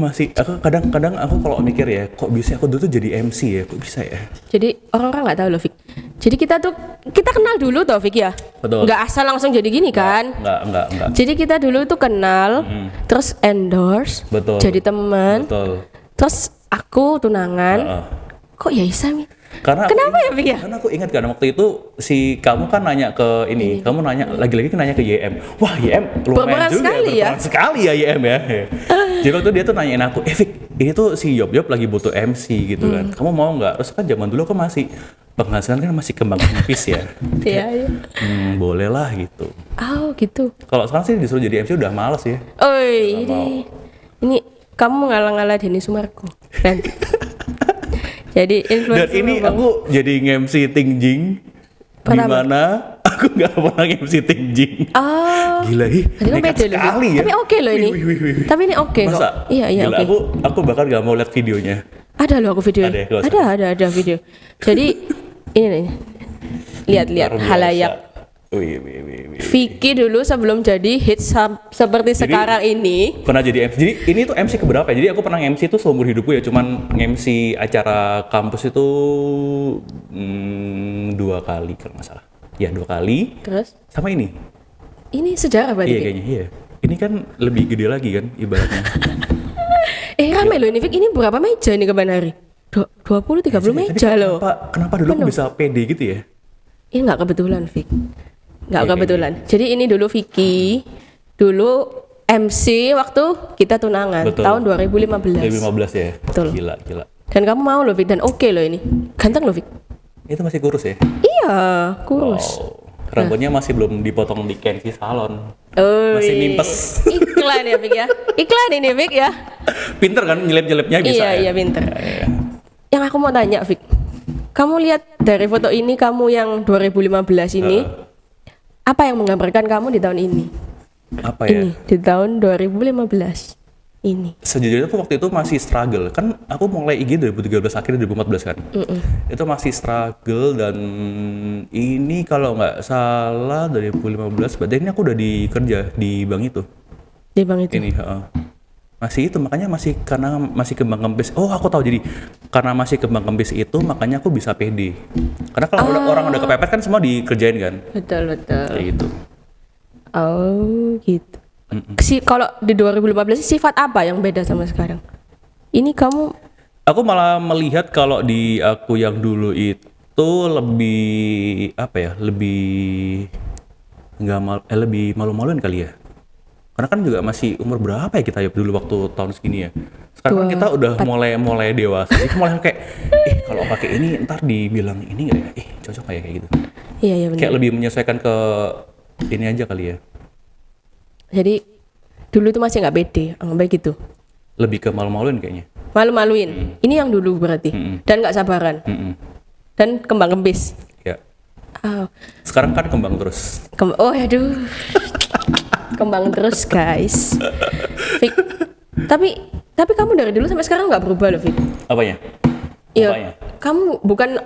kadang-kadang aku kalau mikir ya, kok bisa aku dulu tuh jadi MC ya? Kok bisa ya? Jadi orang-orang nggak tahu loh, Fik. Jadi kita kenal dulu toh, Fik ya. Betul. Nggak asal langsung jadi gini kan. Enggak. Jadi kita dulu tuh kenal, terus endorse, Betul. jadi teman, Betul. terus aku tunangan. Heeh. Kok ya Isam ya? Kenapa ya, Fik ya? Karena aku ingat kan waktu itu kamu kan nanya ke ini, kamu nanya lagi-lagi nanya ke YM. Wah, YM lumayan Berperan juga sekali ya. berperan sekali ya YM ya. Jadi waktu dia tuh nanyain aku, Fik, ini tuh si Yob lagi butuh MC gitu kan. Kamu mau nggak? Terus kan zaman dulu aku masih penghasilan kan masih kembang kempis ya. Iya. Boleh lah gitu. Oh gitu. Kalau sekarang sih disuruh jadi MC udah males ya. Oi, ini kamu ngalah-ngalah Denny Sumarko nanti. Jadi Dan influencer ini Bang. aku jadi nge-MC Tingjing Pertama. dimana aku nggak pernah nge-MC Tingjing. Oh. Gila, Tadi kan nekat beda loh. sekali ya. Tapi oke loh ini. Wih. Tapi ini oke kok. Masa? Iya Gila, oke. aku bahkan gak mau lihat videonya. Ada loh aku video. Ada ya, nggak usah. Ada video. Jadi ini nih. Lihat Luar biasa. halayak. Wih. Vicky dulu sebelum jadi hits seperti Jadi- sekarang ini. Pernah jadi MC. Jadi ini tuh MC keberapa ya? Jadi aku pernah MC tuh seumur hidupku ya. Cuman MC acara kampus itu 2 kali kalau nggak salah. Ya 2 kali. Terus Sama ini. ini sejarah berarti. Iya Vic? kayaknya iya. Ini kan lebih gede lagi kan ibaratnya. Ramai loh ini Vic. Ini berapa meja nih kemarin hari? 20-30 meja loh. Kenapa dulu aku bisa pede gitu ya? Ini nggak kebetulan, Vic. Nggak Iya, kebetulan. Jadi ini dulu Vicky, dulu MC waktu kita tunangan Betul. tahun 2015. 2015 ya? Betul. Gila. Dan kamu mau loh, Vic, dan oke loh ini. Ganteng loh, Vic. Itu masih kurus ya? Iya, kurus. Wow. Rambutnya masih belum dipotong di Kenzi Salon. Oh, Masih nimpes. Iklan ya, Vic ya. Iklan ini, Vic ya. Pinter kan nyelip-nyelipnya bisa ya? Iya, pinter. Iya. Yang aku mau tanya, Vic. Kamu lihat dari foto ini, kamu yang 2015 ini, apa yang menggambarkan kamu di tahun ini? Apa ya? Ini, di tahun 2015 ini. Sejujurnya tuh waktu itu masih struggle. Kan aku mulai IG 2013 akhir 2014 kan. Itu masih struggle dan ini kalau nggak salah 2015 berarti ini aku udah dikerja di bank itu. Di bang itu. Ini masih itu makanya karena masih kembang kempis. Oh, aku tahu jadi karena masih kembang kempis itu makanya aku bisa pede. Karena kalau orang udah kepepet kan semua dikerjain kan. Betul. Kayak gitu. Oh, gitu. Kalau di 2015 sifat apa yang beda sama sekarang? Ini kamu Aku malah melihat kalau di aku yang dulu itu lebih apa ya? Lebih lebih malu-maluin kali ya. Karena kan juga masih umur berapa ya kita ya dulu waktu tahun segini ya. Sekarang kan kita udah mulai dewasa. Jadi mulai kayak kalau pakai ini ntar dibilang ini enggak ya? Cocok kayak gitu. iya benar. Kayak lebih menyesuaikan ke ini aja kali ya. Jadi dulu tuh masih nggak pede, baik gitu. Lebih ke malu-maluin kayaknya. Malu-maluin. Ini yang dulu berarti. Dan nggak sabaran. Dan kembang kempis. Ya. Oh, Sekarang kan kembang terus. aduh. Kembang terus, guys. Vic, tapi kamu dari dulu sampai sekarang nggak berubah loh, Vic. Apanya? Iya. Apanya? Kamu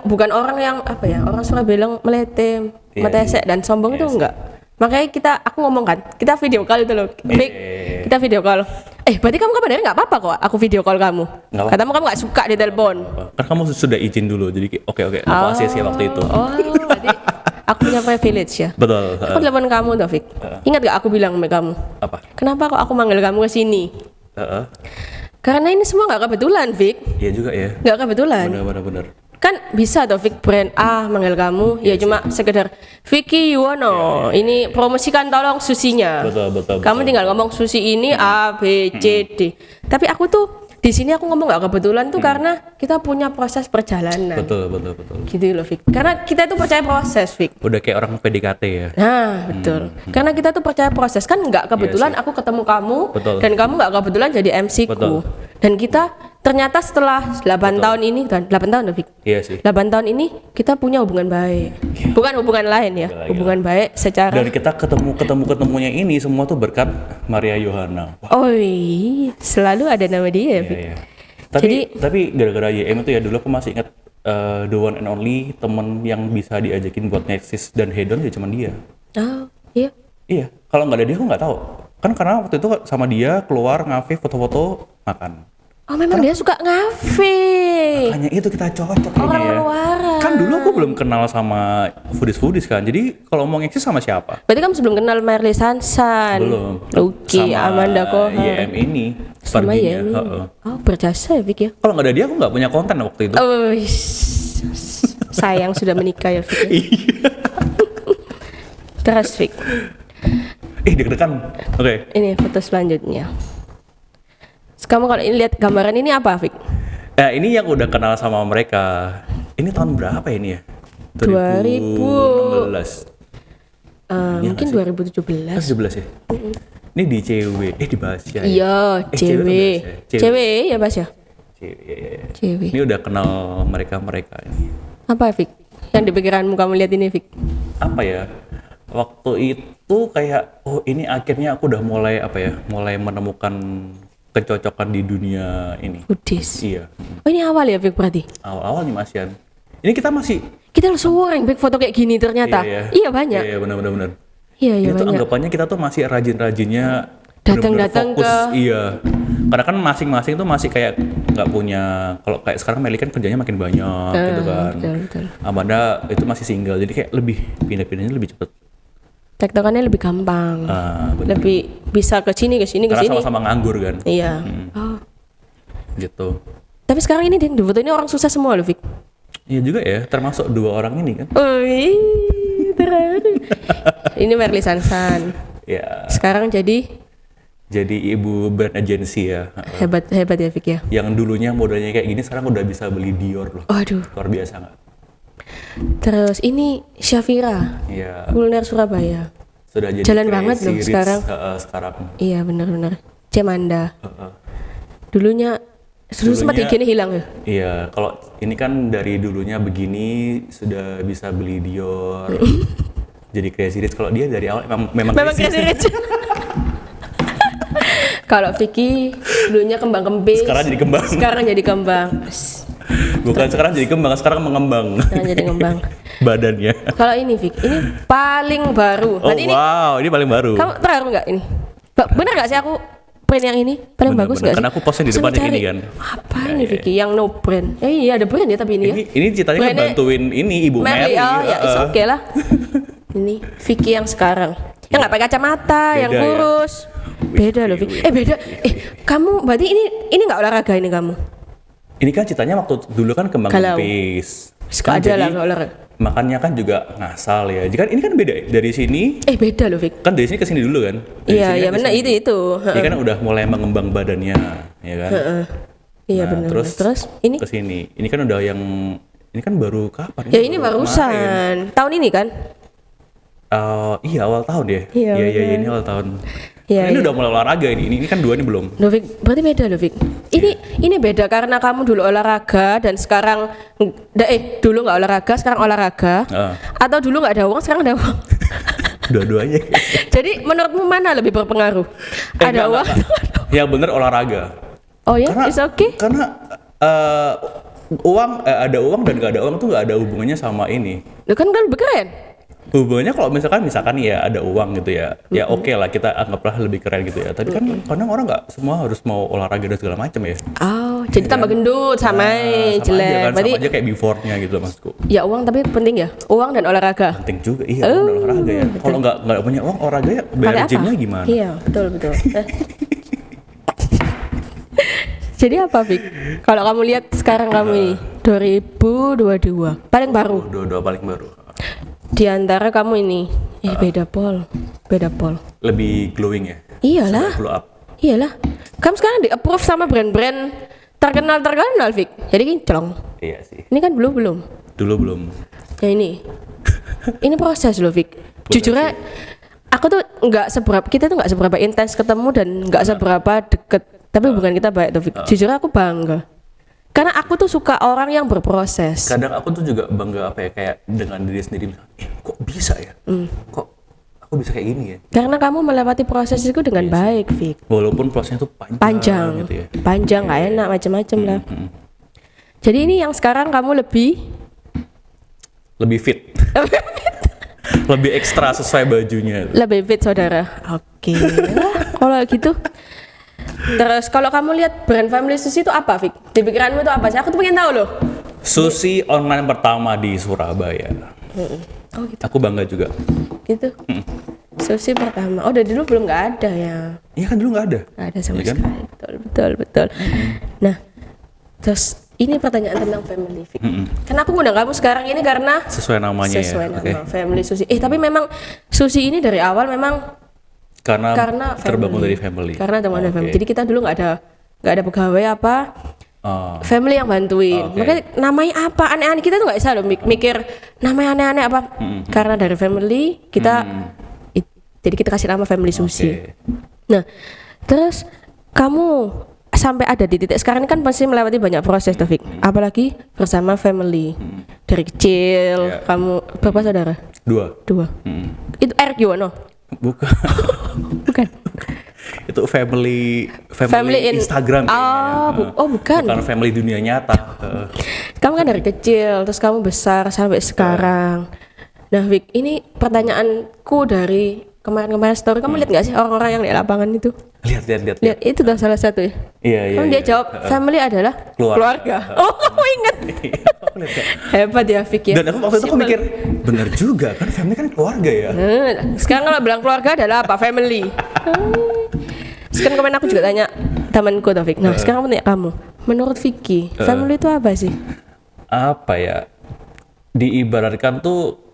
bukan orang yang apa ya? Orang suka bilang melete, Iya, metesek dan sombong itu enggak. Makanya aku ngomong kan, kita video call itu loh. Vic, kita video call. Berarti kamu kabarnya nggak apa-apa kok aku video call kamu. Nggak apa-apa. Katamu kamu nggak suka di telepon. Kan kamu sudah izin dulu, jadi oke, aku ACC waktu itu. Oh, berarti aku punya privilege ya. Betul. Aku telepon kamu, Taufik. Ingat gak aku bilang sama kamu? Apa? Kenapa kok aku manggil kamu ke sini? Karena ini semua nggak kebetulan, Vic. Iya juga ya. Nggak kebetulan. Benar. Kan bisa Taufik brand A manggil kamu, ya cuma sekedar Vicky Yuwono, ini promosikan tolong susinya. Betul. Kamu tinggal ngomong susi ini A, B, C, D. Tapi aku tuh di sini aku ngomong nggak kebetulan tuh karena kita punya proses perjalanan. Betul. Gitu loh, Vic. Karena kita itu percaya proses, Vic. Udah kayak orang PDKT ya. Nah, betul. Karena kita tuh percaya proses. Kan nggak kebetulan aku ketemu kamu Betul. dan kamu nggak kebetulan jadi MC ku. Betul. Dan kita ternyata setelah 8 tahun ini kan 8 tahun loh, Vic. Iya sih. 8 tahun ini kita punya hubungan baik. Bukan hubungan lain ya, Gila. hubungan baik secara Dan kita ketemunya ini semua tuh berkat Maria Yohana. Wah, Oh, selalu ada nama dia ya, Vic. iya. Tapi gara-gara YM itu ya dulu aku masih ingat the one and only temen yang bisa diajakin buat Nexus dan Hedon ya cuman dia. Oh, iya. Iya, kalau nggak ada dia aku nggak tahu. Kan karena waktu itu sama dia keluar ngafe foto-foto makan. Oh memang dia suka ngafe. Makanya itu kita cocok kayaknya Orang ya. luaran. Kan dulu aku belum kenal sama foodies kan. Jadi kalau mau ngeksis sama siapa? Berarti kamu sebelum kenal Merly Sansan. Belum. Oke, Sama Amanda Kohar. YM ini. Sama perginya. Yemi. Heeh. Oh berjasa ya Vic ya. Kalau nggak ada dia aku nggak punya konten waktu itu. Oh, sayang sudah menikah ya Vic. Ya? Iya. Terus Vic, Deg-degan. Oke. ini foto selanjutnya. Kamu kalau ini lihat gambaran ini apa Vic? Ini yang udah kenal sama mereka. Ini tahun berapa ini ya? 2000. 2016. Iya Mungkin nggak 2017. 17 ya? Ini di CW. Dibahas ya? Iya, cewek. Cewek ya Bas ya? Cewek. Cewek. Ini udah kenal mereka ini. Apa Vic? Yang di pikiranmu kamu lihat ini Vic? Apa ya? Waktu itu kayak ini akhirnya aku udah mulai mulai menemukan kecocokan di dunia ini. Foodies. Iya. Oh ini awal ya Vic berarti? Awal-awal nih Masian. Ini kita masih Kita langsung sering Vic foto kayak gini ternyata. Iya banyak. Iya benar. Iya Ini tuh banyak. anggapannya kita tuh masih rajin-rajinnya Datang-datang bener-bener fokus. ke- Iya. Karena kan masing-masing tuh masih kayak nggak punya, kalau kayak sekarang Meli kan kerjanya makin banyak gitu kan. Betul. Amanda itu masih single jadi kayak lebih pindah-pindahnya lebih cepet. Tektokannya lebih gampang. Bener. Lebih bisa ke sini ke sini. Karena sama-sama nganggur kan. Iya. Oh. Gitu. Tapi sekarang ini di foto ini orang susah semua loh Vic. Iya juga ya, termasuk dua orang ini kan. Terharu. Ini Merly Sansan. Ya, Sekarang jadi ibu brand agency ya. hebat ya Vic ya. Yang dulunya modalnya kayak gini sekarang udah bisa beli Dior loh. Waduh. Luar biasa nggak? Terus ini Syafira, Iya. kuliner Surabaya. Sudah jadi Jalan banget Crazy loh Rich, sekarang. sekarang. Iya benar-benar. Cemanda. Heeh. Dulu sempat Dulunya- gini hilang ya. Iya, kalau ini kan dari dulunya begini sudah bisa beli Dior. Jadi Crazy Rich. Kalau dia dari awal memang Memang crazy. Crazy Rich. Kalau Vicky dulunya kembang kempis. Sekarang jadi kembang. Sekarang jadi kembang. Bukan sekarang jadi kembang, sekarang mengembang. Sekarang jadi kembang. Badannya. Kalau ini Vic, ini paling baru. Oh Berarti ini wow, ini paling baru. kamu terharu nggak ini? Bener nggak sih aku print yang ini paling Bener, bagus bener. nggak sih? Karena aku postnya di Langsung depannya cari, ini kan. Apa ini Vicky yang no brand? Iya ada brand ya tapi ini ya. Ini ceritanya kan Brandnya bantuin ini Ibu Merly. Merly. Oh ya, it's okay lah. Ini Vicky yang sekarang. Yang nggak pakai kacamata, yang Beda ya? kurus. Beda loh Vicky. Beda. Kamu berarti ini nggak olahraga ini kamu? Ini kan ceritanya waktu dulu kan kembang Kalau- kempis. Suka ada lah nggak olahraga. Makannya kan juga ngasal ya. Jadi kan ini kan beda ya. Dari sini Beda loh Vic. kan dari sini ke sini dulu kan. Dari Iya sini iya ke benar sini. itu. Dia kan udah mulai mengembang badannya, ya kan. Iya Nah, benar. terus ini? ke sini. Ini kan udah yang ini kan baru kapan? Ya ini kemarin. barusan tahun ini kan? Iya awal tahun ya. Iya, Iya benar. ini awal tahun. Iya, Ini iya. udah mulai olahraga ini. Ini kan 2 ini belum. Loh, Vic, berarti beda loh Vic. Ini beda karena kamu dulu olahraga dan sekarang dulu nggak olahraga, sekarang olahraga. Atau dulu nggak ada uang, sekarang ada uang. Dua-duanya. Jadi menurutmu mana lebih berpengaruh? Ada uang? Yang bener olahraga. Oh ya, Karena it's okay. Karena ada uang dan nggak ada uang tuh nggak ada hubungannya sama ini. Lu kan lebih keren. Hubungannya kalau misalkan nih ya ada uang gitu ya, ya oke lah kita anggaplah lebih keren gitu ya. Tapi kan kadang orang nggak semua harus mau olahraga dan segala macam ya. Oh, jadi tambah gendut sama Sama jelek. aja kan, Berarti sama aja kayak before-nya gitu loh maksudku. ya uang tapi penting ya, uang dan olahraga. Penting juga, iya uang dan olahraga ya. Kalau nggak punya uang olahraga ya Pakai bayar apa? gymnya gimana? Iya, betul. Jadi apa, Vic? Kalau kamu lihat sekarang kamu ini 2022, paling baru. Dua paling baru. Di antara kamu ini, beda pol. Lebih glowing ya. Iyalah, Glow up. iyalah. Kamu sekarang di approve sama brand-brand terkenal, Vic. Jadi kinclong. Iya sih. Ini kan belum. Dulu belum. Ya ini proses loh, Vic. Jujur aja, aku tuh kita tuh nggak seberapa intens ketemu dan nggak seberapa deket. Tapi hubungan kita baik tuh, Vic. Jujur aku bangga. Karena aku tuh suka orang yang berproses. Kadang aku tuh juga bangga kayak dengan diri sendiri. Kok bisa ya? Kok aku bisa kayak gini ya? Karena kamu melewati proses itu dengan baik, Vic. Walaupun prosesnya tuh Panjang, gitu ya. panjang, nggak enak, macam-macam lah. Jadi ini yang sekarang kamu lebih Lebih fit. Lebih ekstra sesuai bajunya. Lebih fit saudara. Oke. Lah, kalau gitu. Terus kalau kamu lihat brand family sushi itu apa, Fik? Di pikiranmu itu apa sih? Aku tuh pengen tahu loh. Sushi online pertama di Surabaya. Oh gitu. Aku bangga juga. Gitu. Sushi pertama. Oh, dari dulu belum nggak ada ya? Iya kan dulu nggak ada. Nggak ada sama Iya kan? sekali. Betul. Nah, terus ini pertanyaan tentang family, Fik. Karena aku ngundang kamu sekarang ini karena Sesuai namanya sesuai ya. nama family sushi. Tapi memang sushi ini dari awal memang Karena terbangun family. dari family. Karena terbangun dari Oke. family. Jadi kita dulu nggak ada pegawai apa. Oh, Family yang bantuin. Oke. Makanya namanya apa aneh-aneh, kita tuh nggak bisa loh mikir namanya aneh-aneh apa. Karena dari family kita jadi kita kasih nama family sushi. oke. Nah, terus kamu sampai ada di titik sekarang ini kan pasti melewati banyak proses, Taufik. Apalagi bersama family. Dari kecil, Iya. kamu berapa saudara? 2. 2. Itu Eric Yuwono? Bukan. Bukan. Itu family in Instagram kayaknya. Bukan. Bukan family dunia nyata. Kamu kan dari kecil, terus kamu besar sampai sekarang. Nah, Vic, ini pertanyaanku dari kemarin-kemarin story. Kamu lihat nggak sih orang-orang yang di lapangan itu? Lihat. Lihat, itu udah salah satu ya. Iya. Dia jawab family adalah keluarga. Oh, kamu ingat? Aku lihat Kak. Hebat ya, Vic ya. Dan aku waktu itu aku mikir, bener juga kan family kan keluarga ya. Sekarang kalau bilang keluarga adalah apa? Family. Sekarang kemarin aku juga tanya temanku, Taufik. Nah, sekarang aku tanya kamu. Menurut Vicky, family itu apa sih? Apa ya? Diibaratkan tuh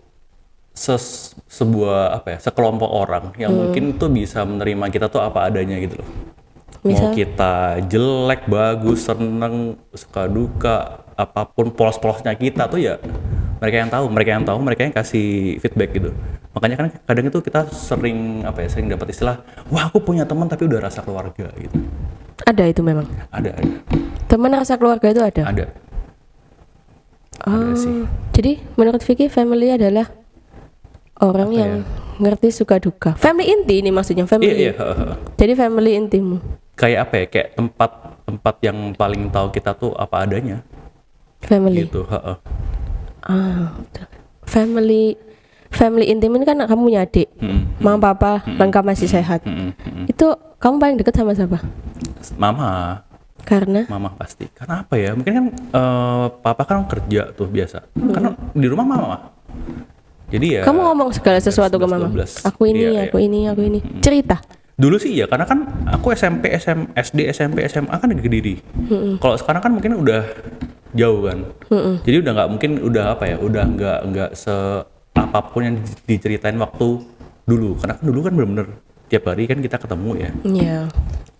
sebuah apa ya? Sekelompok orang yang mungkin tuh bisa menerima kita tuh apa adanya gitu loh. Mau Misal? kita jelek, bagus, seneng, suka duka, apapun polos-polosnya kita tuh ya mereka yang tahu, mereka yang kasih feedback gitu. Makanya kan kadang itu kita sering dapat istilah, wah aku punya teman tapi udah rasa keluarga gitu. Ada itu memang. Ada. Teman rasa keluarga itu ada. Ada Oh, sih. jadi menurut Vicky family adalah orang Apa yang ya? ngerti suka duka. Family inti ini maksudnya family. Iya. Jadi family intimu. Kayak apa ya? Kayak tempat yang paling tahu kita tuh apa adanya. Family. Gitu. Betul. Family intim ini kan kamu punya adik. Mama papa lengkap masih sehat. Itu kamu paling dekat sama siapa? Mama pasti. Karena apa ya? Mungkin kan papa kan kerja tuh biasa. Karena di rumah mama. Jadi ya. Kamu ngomong segala sesuatu ke 11, mama. 12. Aku ini, Iya, aku ini. Cerita. Dulu sih ya, karena kan aku SMP, SD, SMP, SMA kan di Kediri. Kalau sekarang kan mungkin udah jauh kan. Jadi udah nggak mungkin udah nggak apapun yang diceritain waktu dulu. Karena kan dulu kan bener-bener tiap hari kan kita ketemu ya. Iya.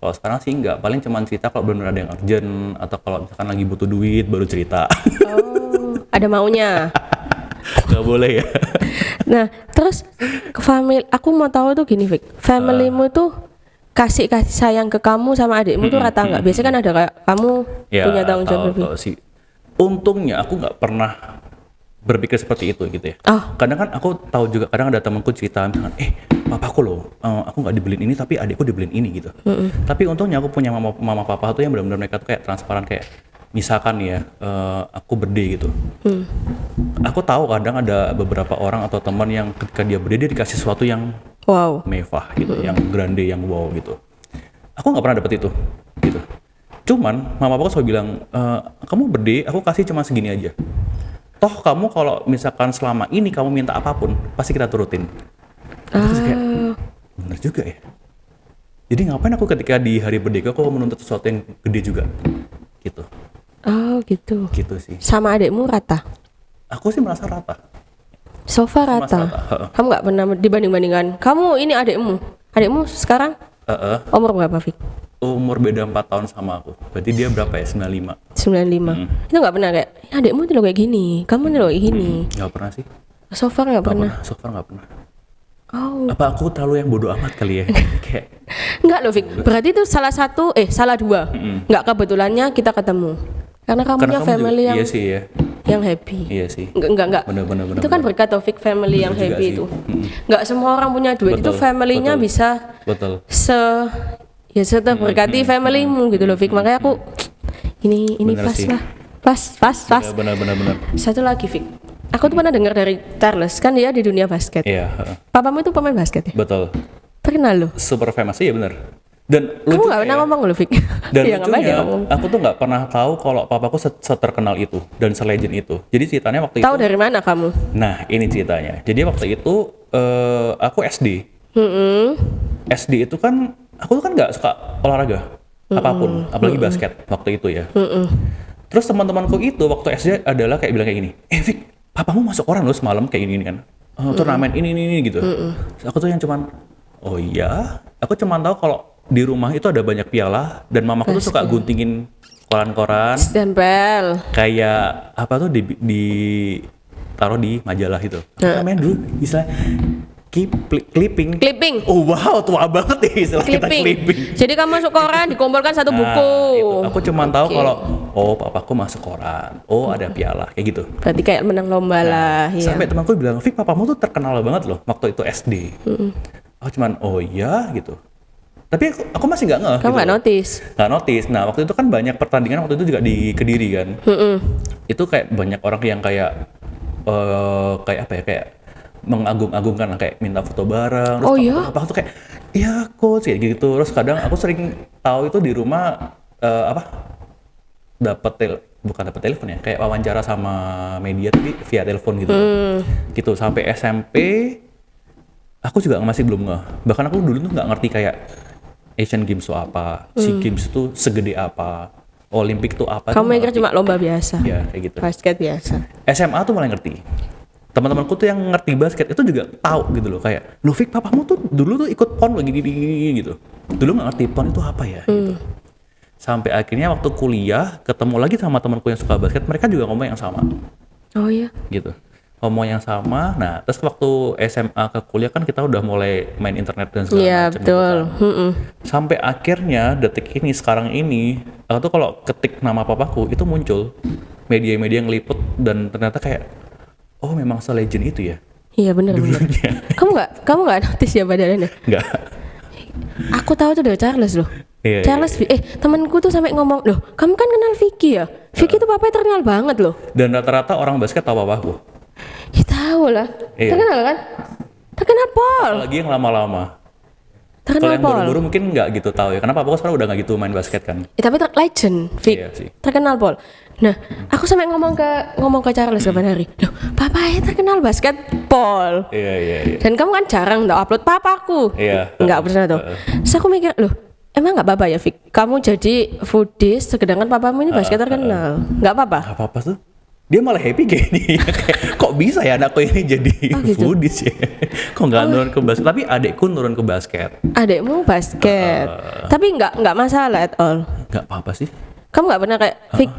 Kalau sekarang sih nggak, paling cuman cerita kalau bener-bener ada yang urgent atau kalau misalkan lagi butuh duit baru cerita. Oh, ada maunya. Nggak boleh ya. Nah, terus ke family, aku mau tahu tuh gini, Vic. Familymu tuh kasih sayang ke kamu sama adikmu tuh rata nggak? Biasanya kan ada kayak kamu Ya, punya tanggung jawab lebih. tahu sih. Untungnya aku nggak pernah berpikir seperti itu gitu ya. Oh. Kadang kan aku tahu juga, kadang ada temanku cerita misalkan, papaku loh, aku nggak dibeliin ini tapi adikku dibeliin ini gitu. Tapi untungnya aku punya mama papa tuh yang benar-benar mereka tuh kayak transparan, kayak misalkan ya aku birthday gitu. Aku tahu kadang ada beberapa orang atau teman yang ketika dia birthday dia dikasih sesuatu yang Wow. mewah gitu, yang grande, yang wow gitu. Aku nggak pernah dapet itu gitu. Cuman mama papa selalu bilang, kamu birthday aku kasih cuma segini aja. Toh kamu kalau misalkan selama ini kamu minta apapun pasti kita turutin. Terus kayak bener juga ya. Jadi ngapain aku ketika di hari birthday aku menuntut sesuatu yang gede juga gitu. Oh, gitu. Gitu sih. Sama adikmu rata? Aku sih merasa rata. So far Mas rata. rata. Kamu nggak pernah dibanding-bandingkan. Kamu ini adikmu. Adikmu sekarang umur berapa, Vic? Umur beda 4 tahun sama aku. Berarti dia berapa ya? 95. 95. Itu nggak pernah kayak, adikmu ini loh kayak gini, kamu ini loh kayak gini. Nggak pernah sih. So far nggak pernah. So far nggak pernah. Oh. Apa aku terlalu yang bodoh amat kali ya? Kayak Enggak loh, Vic. Berarti itu salah dua. Enggak kebetulannya kita ketemu. Karena kamu punya kamu family juga, yang iya sih ya. yang happy. Iya sih. Enggak. Bener. Itu kan berkat Taufik family yang Bener juga happy sih. itu. Enggak semua orang punya duit. Itu Betul, family-nya betul. bisa Betul. berkati familymu gitu loh, Vic. Makanya aku ini Bener pas sih. lah. Pas. Ya, benar. Satu lagi, Vic. Aku tuh pernah dengar dari Charles, kan dia di dunia basket. Iya, Papamu itu pemain basket ya? betul. Terkenal loh. Super famous, iya bener. Dan Kamu lucunya gak pernah ya, ngomong loh, Fik. dan Ya, ngapain lucunya ya ngomong? aku tuh nggak pernah tahu kalau papaku seterkenal itu dan selegend itu. Jadi ceritanya waktu Tahu itu, dari mana kamu? nah ini ceritanya. Jadi waktu itu aku SD. SD itu kan aku tuh kan nggak suka olahraga apapun, apalagi basket waktu itu ya. Terus teman-temanku itu waktu SD adalah kayak bilang kayak gini, Vic, papamu masuk koran loh semalam kayak gini kan, turnamen ini gitu. Terus aku tuh yang cuman, oh iya, aku cuman tahu kalau di rumah itu ada banyak piala dan mamaku tuh suka guntingin koran-koran Stempel. kayak apa tuh di taruh di majalah itu. Apa namanya dulu istilahnya clipping. Clipping. Oh wow, tua banget nih istilah kita clipping. Jadi kamu masuk koran dikumpulkan satu buku. Nah, itu. Aku cuma tahu kalau papaku masuk koran. Oh, ada piala kayak gitu. Berarti kayak menang lomba lah. Iya. Sampai temanku bilang, "Fik, papamu tuh terkenal banget loh waktu itu SD." Aku cuman, "Oh iya," gitu. Tapi aku masih nggak ngeh. Kamu gitu nggak loh. notice? Nggak notice. Nah, waktu itu kan banyak pertandingan waktu itu juga di Kediri kan. Itu kayak banyak orang yang kayak kayak apa ya, kayak mengagung-agungkan, kayak minta foto bareng. Terus Oh iya? apa tuh kayak, iya coach kayak gitu. Terus kadang aku sering tahu itu di rumah bukan dapat telepon ya, kayak wawancara sama media tapi via telepon gitu. Gitu sampai SMP aku juga masih belum ngeh. Bahkan aku dulu tuh nggak ngerti kayak Asian Games itu apa, SEA Games itu segede apa, Olimpik itu apa. Kamu tuh nggak mikir ngerti. cuma lomba biasa? Ya kayak gitu. Basket biasa. SMA tuh mulai ngerti. Teman-temanku tuh yang ngerti basket itu juga tahu gitu loh, kayak, "Loh Fik, papamu tuh dulu tuh ikut PON lagi gini gitu." Dulu nggak ngerti PON itu apa ya gitu. Sampai akhirnya waktu kuliah ketemu lagi sama temanku yang suka basket, mereka juga ngomong yang sama Oh iya. gitu. Ngomong yang sama. Nah, terus waktu SMA ke kuliah kan kita udah mulai main internet dan segala Iya macam gitu betul. kan. Sampai akhirnya detik ini sekarang ini aku tuh kalau ketik nama papaku itu muncul media-media yang liput dan ternyata kayak, oh memang se-legend itu ya Iya benar. dulunya. Kamu nggak notice ya badannya? Enggak. Aku tahu tuh dari Charles loh. Iya, Charles, temanku tuh sampai ngomong, loh, kamu kan kenal Vicky ya? Vicky tuh papanya terkenal banget loh. Dan rata-rata orang basket tahu papaku. Ya tahu lah. Iya. Terkenal kan? Terkenal Paul. Apalagi yang lama-lama. Kalau Terkenal yang Paul. baru-baru mungkin nggak gitu tahu ya. Karena papaku sekarang udah nggak gitu main basket kan. Tapi legend, Vic. Iya sih. Terkenal Paul. Nah, aku sampai ngomong ke Charles kapan hari. Loh, papanya terkenal basket Paul. Iya. Dan kamu kan jarang tau upload papaku. Iya. Nggak pernah tuh. Terus aku mikir, loh, emang nggak apa-apa ya, Vic? Kamu jadi foodies, sedangkan papamu ini basket terkenal. Nggak apa-apa? Gak apa-apa tuh. Dia malah happy kayaknya. Kayak, kok bisa ya anakku ini jadi gitu? foodies ya? Kok nggak nurun ke basket? Tapi adekku nurun ke basket. Adekmu basket. Tapi nggak masalah at all. Nggak apa-apa sih. Kamu nggak pernah kayak, Vic,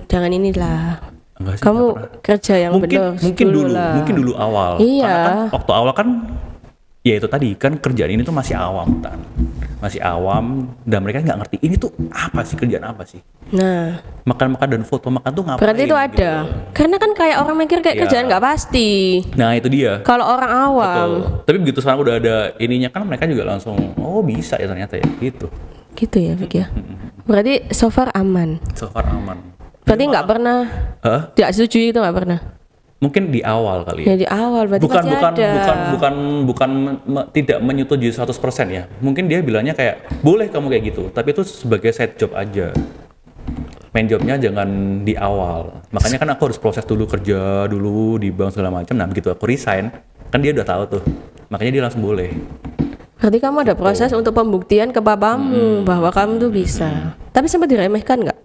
jangan inilah. Enggak sih, Kamu nggak pernah. kerja yang benar Mungkin dulu awal. Iya. Karena kan waktu awal kan ya itu tadi kan kerjaan ini tuh masih awam kan. Masih awam dan mereka nggak ngerti ini tuh apa sih, kerjaan apa sih. Nah, Makan-makan dan foto makan tuh ngapain. berarti itu ada. gitu. Karena kan kayak orang mikir kayak Iya. kerjaan nggak pasti. Nah itu dia. Kalau orang awam, Betul. Tapi begitu sekarang udah ada ininya kan mereka juga langsung, oh bisa ya ternyata ya gitu. gitu ya, Vic ya. Berarti so far aman. So far aman. Berarti nggak pernah Hah? tidak setuju itu nggak pernah. Mungkin di awal kali ya. Ya di awal berarti pasti ada. Bukan tidak menyetujui 100% ya. Mungkin dia bilangnya kayak boleh kamu kayak gitu, tapi itu sebagai side job aja. Main jobnya jangan di awal. Makanya kan aku harus proses dulu, kerja dulu di bank segala macam. Nah begitu aku resign, kan dia udah tahu tuh. Makanya dia langsung boleh. Berarti kamu ada proses untuk pembuktian ke papamu bahwa kamu tuh bisa. Tapi sempat diremehkan nggak?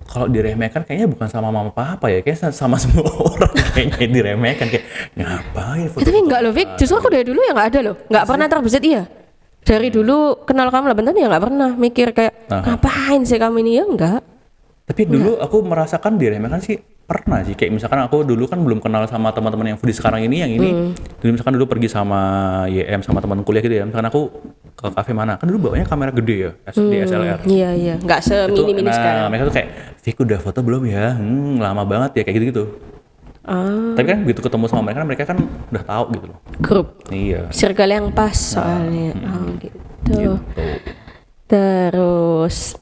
Kalau diremehkan kayaknya bukan sama mama papa ya, kayaknya sama semua orang kayaknya diremehkan, kayak ngapain foto. Tapi enggak loh, Vic. Justru aku dari dulu ya nggak ada loh. Nggak pernah terbesit iya. Dari dulu kenal kamu 8 tahun ya nggak pernah mikir kayak ngapain sih kamu ini ya enggak. Tapi dulu aku merasakan diremehkan sih pernah sih, kayak misalkan aku dulu kan belum kenal sama teman-teman yang foodie sekarang ini, yang ini dulu misalkan dulu pergi sama YM sama teman kuliah gitu ya, misalkan aku ke kafe mana kan dulu bawanya kamera gede ya, DSLR. Iya, nggak semini-mini Nah sekarang. mereka tuh kayak, Vick udah foto belum ya? Lama banget ya kayak gitu-gitu. Tapi kan begitu ketemu sama mereka kan udah tahu gitu loh. Grup Iya. circle yang pas soalnya. Oh gitu. Gitu. Terus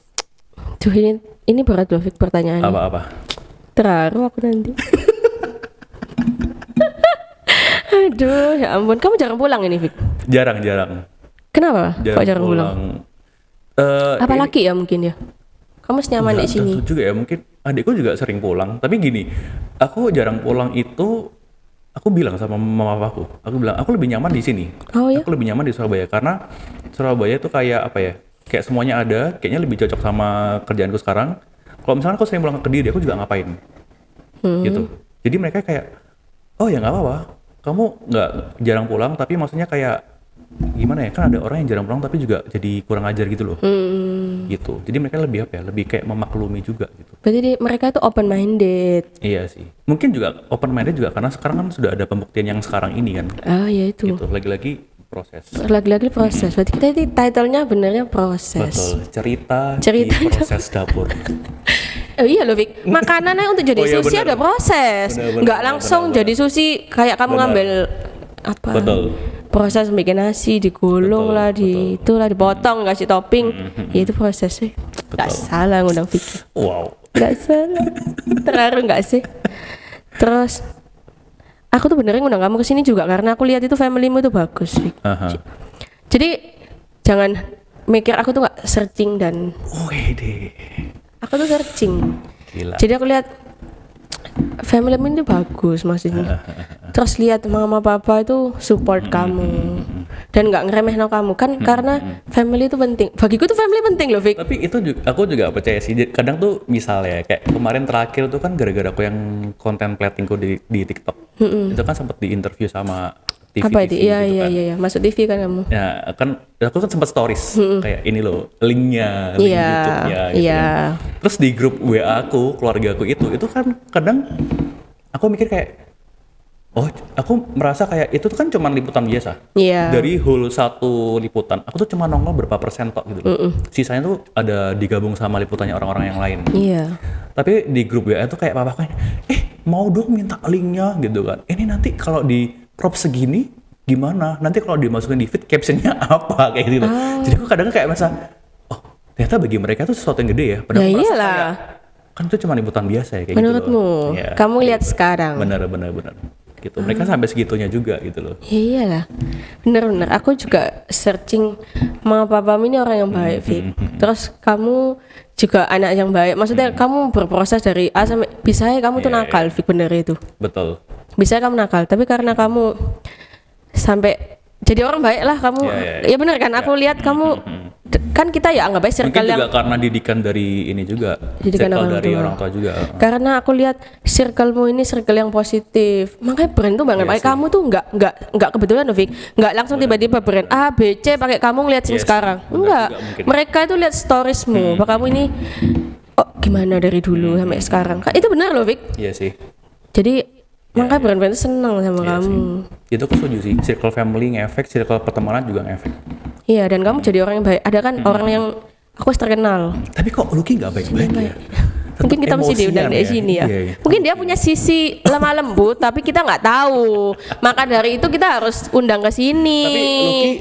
tuh ini berat loh, Vic, pertanyaannya. Apa-apa? Terharu aku nanti. Aduh, ya ampun. Kamu jarang pulang ini, Vic? Jarang. Kenapa? Kok jarang pulang? Apa Ini- laki ya mungkin ya? Kamu senyaman di Nggak sini. tentu juga ya, mungkin adikku juga sering pulang. Tapi gini, aku jarang pulang itu, aku bilang sama mama papaku, aku bilang aku lebih nyaman di sini. Oh ya? Aku lebih nyaman di Surabaya karena Surabaya itu kayak apa ya? Kayak semuanya ada, kayaknya lebih cocok sama kerjaanku sekarang. Kalau misalnya aku sering pulang ke Kediri, aku juga ngapain, gitu. Jadi mereka kayak, oh ya nggak apa-apa, kamu nggak jarang pulang, tapi maksudnya kayak gimana ya? Kan ada orang yang jarang pulang tapi juga jadi kurang ajar gitu loh, gitu. Jadi mereka lebih apa ya? Lebih kayak memaklumi juga gitu. Berarti mereka itu open minded. Iya sih. Mungkin juga open minded juga karena sekarang kan sudah ada pembuktian yang sekarang ini kan. Ah ya itu. Gitu. Lagi-lagi proses. Lagi-lagi proses. Berarti kita ini title-nya benernya proses. Betul. Cerita di Ceritanya. proses dapur. Oh iya loh Vic, makanannya untuk jadi Oh iya, sushi bener. ada proses. Bener, Nggak langsung bener. jadi sushi kayak kamu Bener. ngambil apa? Betul. Proses bikin nasi, digulung Betul, lah, itulah dipotong, kasih topping. Ya itu prosesnya. Nggak Betul. salah ngundang Vic. Wow. Nggak salah. Terharu nggak sih? Terus aku tuh beneran ngundang kamu kesini juga karena aku lihat itu familymu tuh bagus, Vic. Aha. Jadi jangan mikir aku tuh nggak searching dan Wede. aku tuh searching. Gila. Jadi aku lihat family ini bagus maksudnya. Terus lihat mama papa itu support kamu dan nggak ngeremehno kamu kan karena family itu penting. Bagiku tuh family penting loh, Vic. Tapi itu juga, aku juga percaya sih. Kadang tuh misalnya kayak kemarin terakhir tuh kan gara-gara aku yang konten platingku di TikTok. Itu kan sempat diinterview sama TV. Apa itu? Iya gitu iya kan. iya masuk TV kan kamu. Ya kan aku kan sempat stories kayak ini loh linknya, link Iya, YouTube-nya gitu iya. kan. Terus di grup WA aku, keluarga aku itu kan kadang aku mikir kayak oh aku merasa kayak itu tuh kan cuma liputan biasa. Iya. Dari whole satu liputan, aku tuh cuma nongol berapa persen tok gitu loh. Sisanya tuh ada digabung sama liputannya orang-orang yang lain. Iya. Tapi di grup WA tuh kayak papa kayak, mau dong minta linknya gitu kan. Ini nanti kalau di crop segini gimana? Nanti kalau dimasukin di feed captionnya apa kayak gitu. Jadi aku kadang kayak masa, oh ternyata bagi mereka tuh sesuatu yang gede ya. Padahal Ya aku merasa iyalah. kayak, kan itu cuma liputan biasa ya kayak Menurutmu, gitu loh. Iya, kamu kayak lihat gitu. sekarang. Bener. Gitu. Mereka sampai segitunya juga gitu loh. Ya iyalah. Bener-bener aku juga searching mama papamu ini orang yang baik, Vic. Terus kamu juga anak yang baik. Maksudnya kamu berproses dari A sampai bisa ya kamu tuh Iya, nakal, Vic, bener itu. Betul. Bisa kamu nakal, tapi karena kamu sampai jadi orang baik lah kamu. Iya. Ya bener kan, aku lihat kamu kan kita ya anggap aja Mungkin circle yang juga karena didikan dari ini juga. Didikan Circle orang dari tua. orang tua juga. karena aku lihat circlemu ini circle yang positif. Makanya brand tuh banget. Iya Makanya sih. kamu tuh nggak kebetulan loh, Vic. Nggak langsung tiba-tiba brand A, B, C pakai kamu ngeliat sing Iya sih, sekarang. benar Enggak. juga mungkin. Mereka itu lihat storiesmu. Bahwa kamu ini oh gimana dari dulu sampai sekarang. Itu benar loh, Vic. Iya sih. Jadi makanya brand-brand itu seneng sama Iya kamu. Itu aku setuju sih. Circle family ngefek, circle pertemanan juga ngefek. Iya, dan kamu jadi orang yang baik. Ada kan orang yang aku terkenal. Tapi kok Lucky nggak baik-baik ya? Mungkin kita mesti diundang dari sini ya. Iya. Mungkin dia punya sisi lemah lembut, tapi kita nggak tahu. Maka dari itu kita harus undang ke sini. Tapi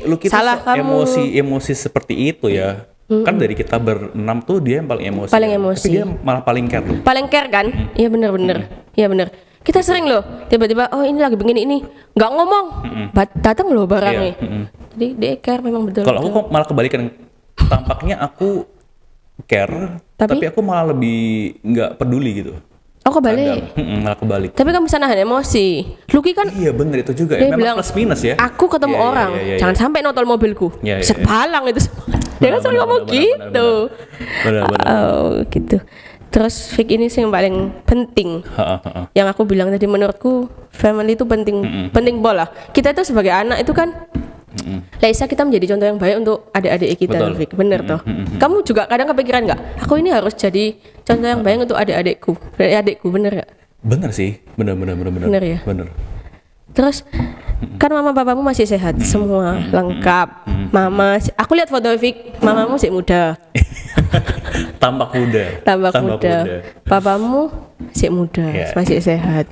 Lucky Salah tuh kamu. emosi seperti itu ya. Kan dari kita berenam tuh dia yang paling emosi. Paling kan? emosi. Tapi dia malah paling care loh. Paling care kan? Iya bener-bener. Iya bener. Kita sering loh, tiba-tiba oh ini lagi begini ini, nggak ngomong, datang loh barangnya. Iya, Jadi dia care memang betul. Kalau aku kok malah kebalikan. Tampaknya aku care, tapi aku malah lebih nggak peduli gitu. Oh kebalik. Malah kebalik. Tapi kamu bisa nahan emosi. Lucky kan Iya bener itu juga dia ya. Memang bilang plus minus ya. aku ketemu Iya, iya, orang, iya, iya, jangan iya. sampai nonton mobilku. Iya, iya, Sepalang itu semua. Dia kan sering ngomong gitu. Benar. Oh gitu. Terus Vic ini sih yang paling penting. Yang aku bilang tadi menurutku family itu penting, penting bola. Kita itu sebagai anak itu kan, Laisa kita menjadi contoh yang baik untuk adik-adik kita, Betul. Vic. Bener toh. Kamu juga kadang kepikiran nggak? Aku ini harus jadi contoh yang baik untuk adik-adikku, adikku, bener nggak? Bener sih, bener. Bener ya? Bener. Terus kan mama papamu masih sehat semua lengkap. Mama, aku lihat foto Vic, mamamu masih muda, Tampak muda. tambah muda. Papamu masih muda, Iya. masih sehat.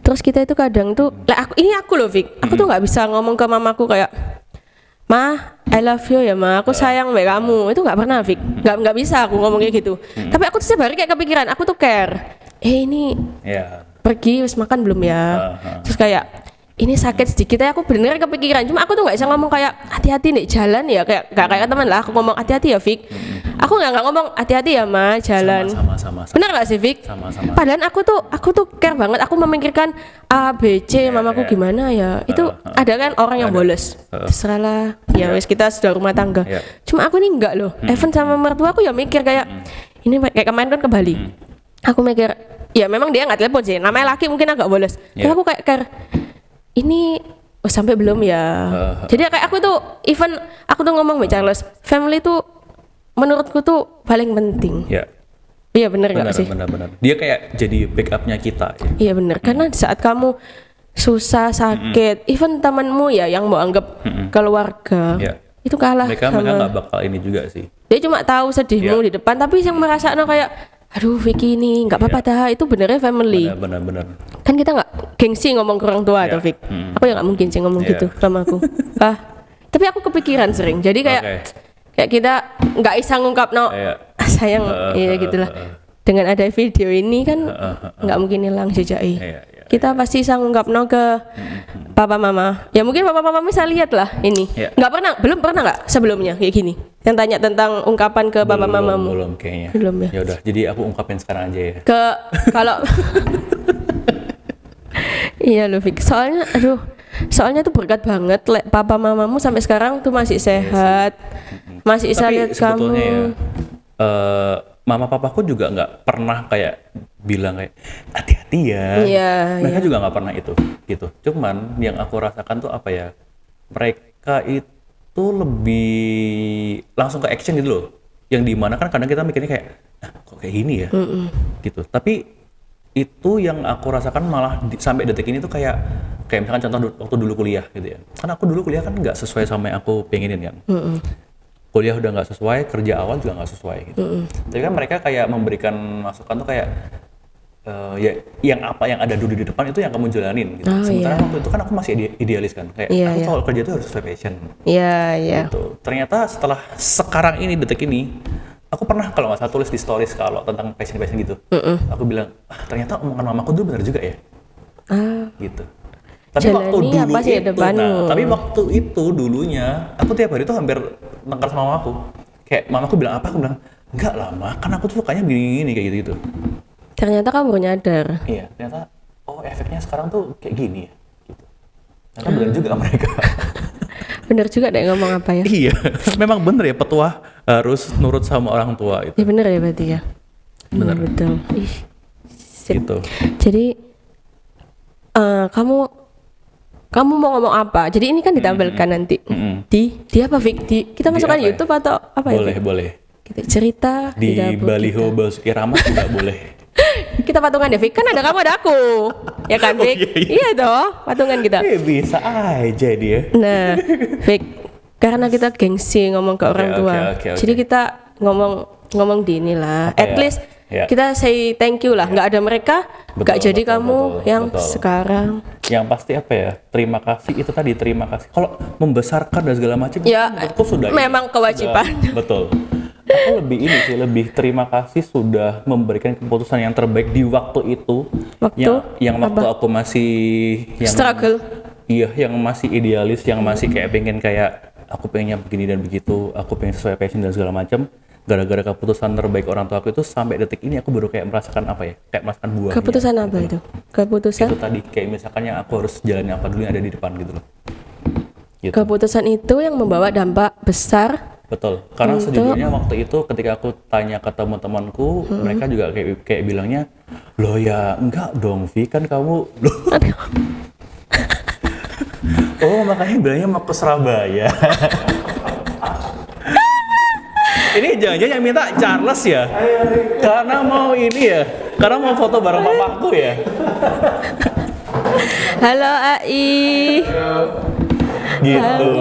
Terus kita itu kadang tuh, ini aku loh Vic, aku tuh nggak bisa ngomong ke mamaku kayak, Ma, I love you ya Ma, aku sayang sama kamu. Itu nggak pernah Vic, nggak bisa aku ngomong kayak gitu. Tapi aku tuh setiap hari kayak kepikiran, aku tuh care. Ini Ya. pergi wis makan belum ya? Terus kayak ini sakit sedikit ya, aku bener kepikiran, cuma aku tuh nggak bisa ngomong kayak hati-hati nih jalan ya, kayak gak kayak teman lah, aku ngomong hati-hati ya Vic. Aku nggak ngomong hati-hati ya Ma jalan. Sama. Bener gak sih Vic? Sama. Padahal aku tuh care banget, aku memikirkan A B C, mamaku gimana ya. Itu ada kan orang yang bolos. Terserah lah. Ya wes kita sudah rumah tangga. Cuma aku nih enggak loh. Even sama mertua aku ya mikir kayak ini kayak kemarin kan ke Bali. Aku mikir ya memang dia nggak telepon sih. Namanya laki mungkin agak bolos. Tapi aku kayak care ini sampai belum ya. Jadi kayak aku tuh even aku tuh ngomong sama Charles, family tuh menurutku tuh paling penting. Iya bener nggak sih? Benar. Dia kayak jadi backupnya kita. Ya? Iya bener. Karena saat kamu susah sakit, even temanmu ya yang mau anggap keluarga, itu kalah. Mereka nggak bakal ini juga sih. Dia cuma tahu sedihmu di depan, tapi yang merasa kayak aduh Vicky ini nggak apa-apa dah, itu benernya family. Benar. Kan kita nggak gengsi ngomong ke orang tua atau Vic. Aku ya nggak mungkin sih ngomong gitu sama aku. Tapi aku kepikiran sering. Jadi kayak kita nggak bisa ngungkap sayang gitulah. Dengan ada video ini kan nggak mungkin hilang jejaknya. Kita pasti bisa ngungkap ke papa mama. Ya mungkin papa mama bisa lihat lah ini. Belum pernah nggak sebelumnya kayak gini? Yang tanya tentang ungkapan ke papa mamamu. Belum kayaknya. Belum ya. Ya udah, jadi aku ungkapin sekarang aja ya. Kalau iya loh Vic. Soalnya tuh berkat banget papa mamamu sampai sekarang tuh masih sehat. Masih bisa lihat kamu. Ya, mama papaku juga nggak pernah kayak bilang kayak hati-hati ya. Mereka juga nggak pernah itu gitu. Cuman yang aku rasakan tuh apa ya, mereka itu lebih langsung ke action gitu loh. Yang dimana kan kadang kita mikirnya kayak kok kayak gini ya gitu. Tapi itu yang aku rasakan malah sampai detik ini tuh kayak misalkan contoh waktu dulu kuliah gitu ya. Kan aku dulu kuliah kan nggak sesuai sama yang aku pengenin kan. Kuliah udah nggak sesuai, kerja awal juga nggak sesuai gitu. Tapi kan mereka kayak memberikan masukan tuh kayak ya yang apa yang ada dulu di depan itu yang kamu jalanin gitu. Sementara waktu itu kan aku masih idealis kan, kayak aku kalau kerja itu harus sesuai passion. Gitu. Ternyata setelah sekarang ini detik ini, aku pernah kalau nggak salah tulis di stories kalau tentang passion gitu. Aku bilang ternyata omongan mamaku dulu benar juga ya. Gitu. Tapi waktu itu dulunya aku tiap hari tuh hampir tengkar sama mamaku. Kayak mamaku bilang apa, aku bilang enggak lah Ma, kan aku tuh sukanya gini kayak gitu. Ternyata kamu baru nyadar. Iya, ternyata efeknya sekarang tuh kayak gini ya. Gitu. Ternyata benar juga mereka. Bener juga deh ngomong apa ya. Iya, memang bener ya petua harus nurut sama orang tua itu. Iya bener ya berarti ya. Bener. Betul. Gitu. Jadi kamu mau ngomong apa? Jadi ini kan ditampilkan nanti di apa Vic? Kita masukkan YouTube atau apa boleh, itu? Boleh. Kita cerita di baliho Basuki Rahmat juga boleh. Kita patungan deh Vic, kan ada kamu ada aku. Ya kan Vic? Iya toh, patungan kita. Bisa aja dia. Nah, Vic, karena kita gengsi ngomong ke orang tua. Jadi kita ngomong di inilah. At least kita say thank you lah. Nggak ada mereka, nggak jadi kamu yang sekarang. Yang pasti apa ya, terima kasih itu tadi, terima kasih. Kalau membesarkan dan segala macam, ya menurutku sudah memang kewajiban. Betul. Aku lebih terima kasih sudah memberikan keputusan yang terbaik di waktu itu. Yang waktu aku masih struggle. Iya, yang masih idealis, yang masih kayak pengen kayak aku pengennya begini dan begitu, aku pengen sesuai passion dan segala macam. Gara-gara keputusan terbaik orang tua aku itu sampai detik ini aku baru kayak merasakan apa ya, kayak merasakan buahnya. Keputusan apa itu? Keputusan itu tadi kayak misalkan yang aku harus jalani apa dulu yang ada di depan gitu loh. Gitu. Keputusan itu yang membawa dampak besar. Betul. Karena sejujurnya waktu itu ketika aku tanya ke teman-temanku, mereka juga kayak bilangnya, loh ya enggak dong Vi, kan kamu loh. Oh makanya bilangnya mau ke Surabaya. Ini jangan-jangan yang minta Charles ya? Karena mau ini ya? Karena mau foto bareng papaku ya? Halo AI. Gitu.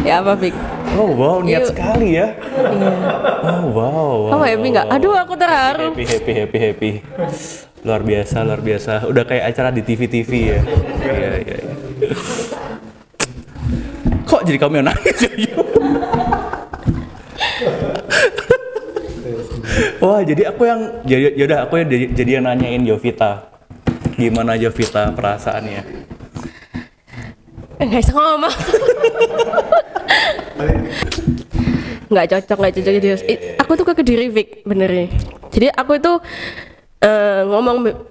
Ya apa Vic? Oh wow, niat sekali ya. Iya. Oh wow. Kamu happy nggak? Aduh aku terharu. Happy. Luar biasa. Udah kayak acara di TV ya. Iya. Kok jadi kamu yang nangis ya? Wah, jadi aku yang yaudah aku yang jadi yang nanyain Jovita. Gimana Jovita perasaannya? Nggak bisa ngomong. Nggak cocok gitu. Aku tuh ke Kediri, Vic, benernya. Jadi aku itu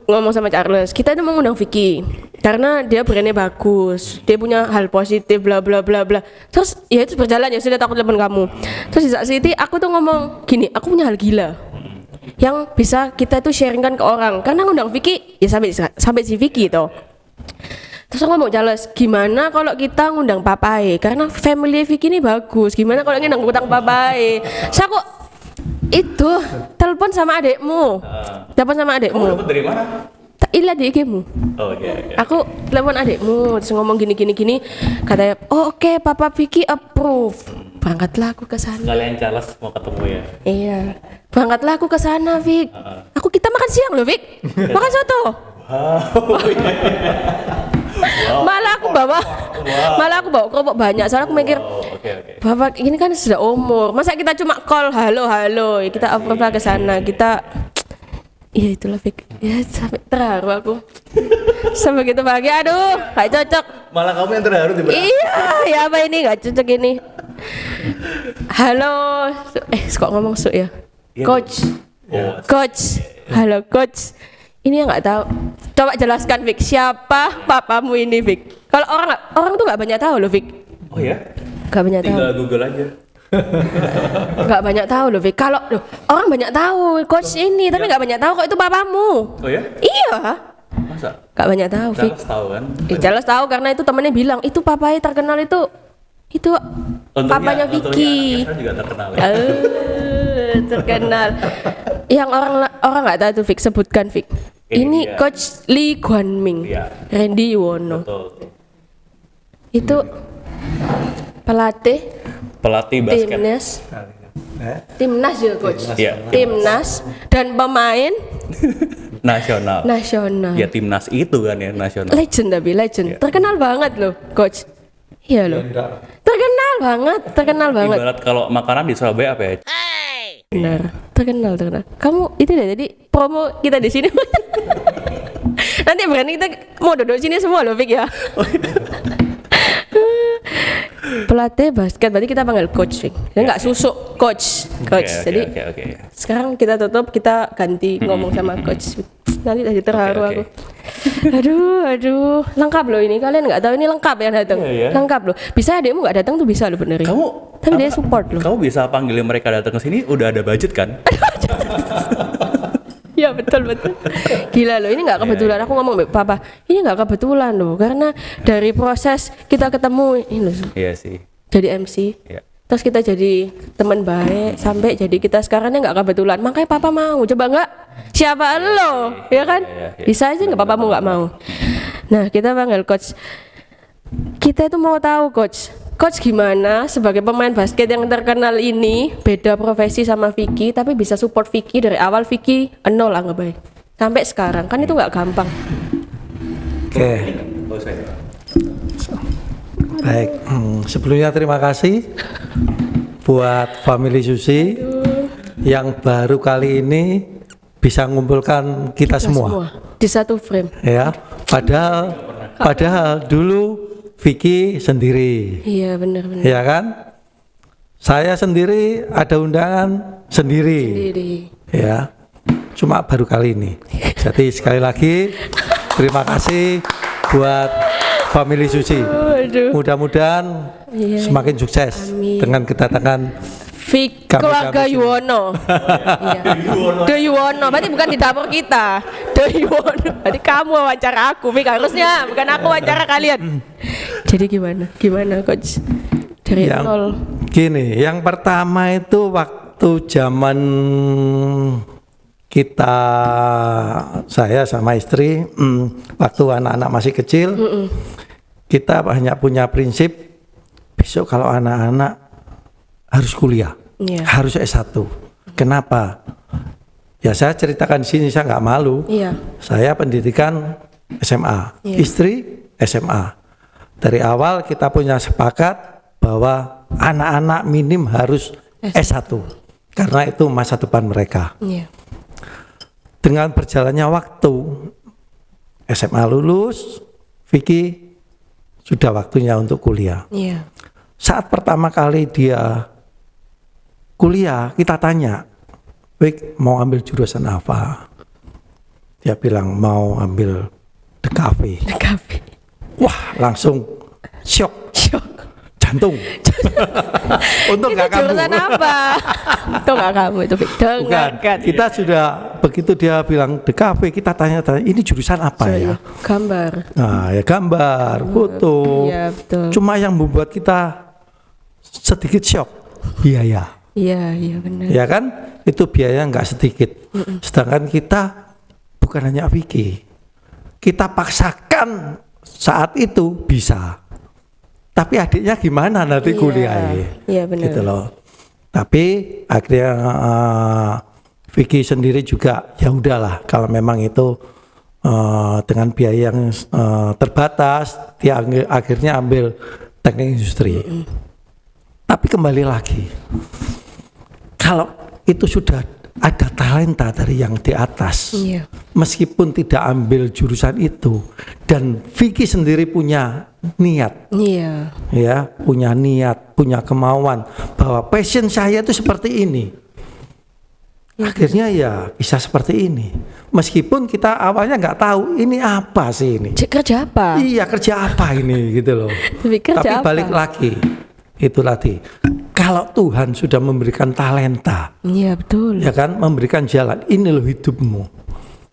ngomong sama Charles, kita itu mau ngundang Vicky karena dia brandnya bagus, dia punya hal positif, bla bla bla bla. Terus ya itu berjalan, ya sudah, takut telepon kamu. Terus di saat itu aku tuh ngomong gini, aku punya hal gila yang bisa kita tuh sharingkan ke orang. Karena ngundang Vicky, ya sampai si Vicky itu. Terus aku ngomong, Charles, gimana kalau kita ngundang Papai? Karena family Vicky ini bagus. Gimana kalau ngundang Papai? So aku itu telepon sama adekmu. Kamu dapat dari mana? Tak ilah di IG-mu. Oh iya. Aku telepon adekmu, terus ngomong gini. Katanya, oh, oke, Papa Vicky approve. Berangkatlah aku ke sana. Kalian Charles mau ketemu ya? Iya. Berangkatlah aku ke sana, Vic. Kita makan siang loh, Vic. Makan soto. Malah aku bawa kerupuk banyak. Soalnya aku mikir, Bapak ini kan sudah umur. Masa kita cuma call halo. Ya, kita approve lah ke sana. Iya itulah, Vic. Ya sampai terharu aku. Sampai gitu bahagia. Aduh, gak cocok. Malah kamu yang terharu tiba. Iya, ya apa ini gak cocok ini. Halo. Kok ngomong su ya? Coach. Coach. Halo Coach. Ini yang nggak tahu. Coba jelaskan, Vic. Siapa papamu ini, Vic? Kalau orang tuh nggak banyak tahu loh, Vic. Oh ya? Nggak banyak tahu. Tinggal Google aja. Nggak banyak tahu loh, Vic. Kalau orang banyak tahu Coach ini, tapi nggak banyak tahu kok itu papamu. Oh ya? Iya. Masa? Nggak banyak tahu, Vic. Charles tahu kan? Charles tahu karena itu temannya bilang itu papanya terkenal itu papanya Vicky. Saya juga terkenal ya. Terkenal. Yang orang nggak tahu tuh, Vic, sebutkan, Vic. Ini dia. Coach Lee Guan Ming, Iya. Randy Yuwono. Betul. Itu pelatih Basket. timnas ya, Coach. Iya. Timnas dan pemain Nasional. Ya timnas itu kan ya, nasional. Legend. Iya. Terkenal banget loh, Coach. Iya loh. Terkenal banget. Ibarat kalau makanan di Surabaya apa ya? Benar, terkenal. Kamu itu deh, jadi promo kita di sini. Nanti berani kita mau duduk sini semua loh, Vic ya. Pelatih basket, berarti kita panggil coach, Vic. Nggak susuk, coach. Jadi sekarang kita tutup, kita ganti ngomong sama coach. Nanti tadi terharu aku. Aduh, lengkap loh ini. Kalian nggak tahu ini lengkap yang datang. Iya. Lengkap loh. Bisa adekmu nggak datang tuh bisa loh, benerin. Tapi dia support loh. Kamu bisa panggilin mereka datang ke sini, udah ada budget kan? Ya betul. Gila loh, ini nggak kebetulan. Aku ngomong sama Papa, ini nggak kebetulan loh, karena dari proses kita ketemu ini loh. Iya sih. Jadi MC. Iya. Terus kita jadi teman baik sampai jadi kita sekarang ini nggak kebetulan. Makanya Papa mau, coba nggak? Siapa lo? Ya kan? Bisa aja nggak papamu nggak mau. Nah kita panggil coach. Kita itu mau tahu, Coach gimana sebagai pemain basket yang terkenal ini, beda profesi sama Vicky, tapi bisa support Vicky dari awal. Vicky nol anggap baik sampai sekarang, kan itu nggak gampang. Oke. Baik, sebelumnya terima kasih buat Family Susi yang baru kali ini bisa mengumpulkan kita semua di satu frame. Ya, padahal dulu Vicky sendiri. Iya benar. Ya kan? Saya sendiri ada undangan sendiri. Ya, cuma baru kali ini. Jadi sekali lagi terima kasih buat Family Susi. Mudah-mudahan semakin sukses. Amin. Dengan kedatangan keluarga Yuwono. De Yuwono, berarti bukan di dapur kita. De Yuwono, berarti kamu wawancara aku, Vic, harusnya bukan aku wawancara kalian. Jadi gimana Coach? Dari nol. Gini, yang pertama itu waktu zaman saya sama istri, waktu anak-anak masih kecil, kita hanya punya prinsip besok kalau anak-anak harus kuliah, harus S1. Kenapa? Ya saya ceritakan di sini, saya nggak malu. Saya pendidikan SMA, istri SMA. Dari awal kita punya sepakat bahwa anak-anak minim harus S1. karena itu masa depan mereka. Iya. Dengan berjalannya waktu, SMA lulus, Vicky sudah waktunya untuk kuliah. Iya. Saat pertama kali dia kuliah, kita tanya, Vick mau ambil jurusan apa? Dia bilang mau ambil DKV. DKV. Wah, langsung shock, Shock. jantung. Untuk Itu nggak kamu. jurusan apa? Itu nggak kamu itu, Vick. Bukan. Dengarkan. Kita sudah begitu dia bilang DKV, kita tanya-tanya ini jurusan apa ya? Gambar. Nah, ya gambar, foto. Iya, betul. Cuma yang membuat kita sedikit shock, biaya. Iya, iya benar. Ya kan? Itu biaya nggak sedikit. Sedangkan kita bukan hanya Vicky, kita paksakan saat itu bisa. Tapi adiknya gimana nanti Iya, kuliahnya? iya benar. Gitu loh. Tapi akhirnya Vicky sendiri juga ya udahlah kalau memang itu dengan biaya yang terbatas, dia akhirnya ambil teknik industri. Tapi kembali lagi, kalau itu sudah ada talenta dari yang di atas, Iya. meskipun tidak ambil jurusan itu, dan Vicky sendiri punya niat, Iya. ya punya niat, punya kemauan bahwa passion saya itu seperti ini. Akhirnya ya bisa seperti ini. Meskipun kita awalnya nggak tahu ini apa sih ini. Kerja apa? Iya kerja apa ini gitu loh. Tapi kerja Tapi apa? balik lagi itu tadi. Kalau Tuhan sudah memberikan talenta, Iya betul. ya kan, memberikan jalan. Ini loh hidupmu,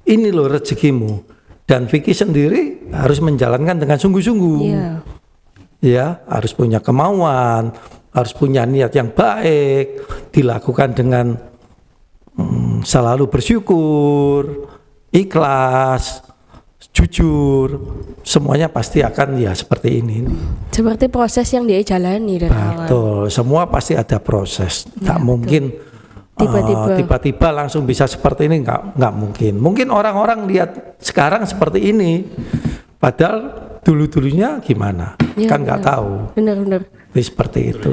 ini loh rezekimu. Dan Vicky sendiri harus menjalankan dengan sungguh-sungguh. Iya. Ya, harus punya kemauan, harus punya niat yang baik, dilakukan dengan selalu bersyukur, ikhlas, jujur, semuanya pasti akan ya seperti ini. Seperti proses yang dia jalani dari awal. Betul, semua pasti ada proses. Nggak mungkin Tiba-tiba. tiba-tiba langsung bisa seperti ini, nggak mungkin. Mungkin orang-orang lihat sekarang seperti ini, padahal dulu-dulunya gimana, Ya, kan nggak tahu. Benar-benar. Jadi seperti itu.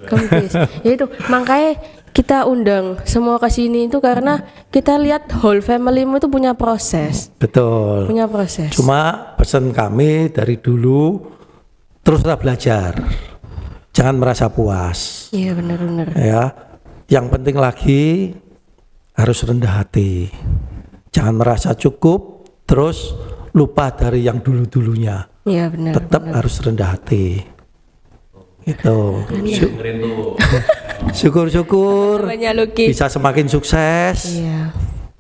Kempis. Ya itu, makanya kita undang semua ke sini itu karena kita lihat whole family-mu itu punya proses. Betul. Punya proses. Cuma pesan kami dari dulu, teruslah belajar, jangan merasa puas. Iya benar-benar. Ya, yang penting lagi harus rendah hati, jangan merasa cukup, terus lupa dari yang dulu-dulunya. Iya benar. Tetap harus rendah hati. Itu. Syukur-syukur Banyak Luki. bisa semakin sukses. Iya.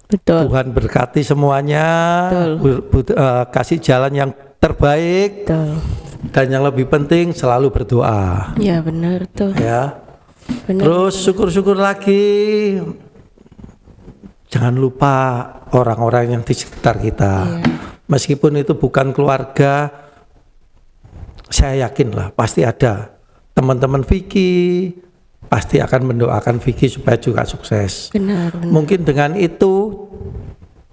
Betul. Tuhan berkati semuanya, kasih jalan yang terbaik, Betul. dan yang lebih penting selalu berdoa. Iya benar tuh. Ya. Benar. Terus syukur-syukur lagi, jangan lupa orang-orang yang di sekitar kita. Iya. Meskipun itu bukan keluarga, saya yakin lah pasti ada teman-teman Vicky, pasti akan mendoakan Vicky supaya juga sukses. Benar. Mungkin dengan itu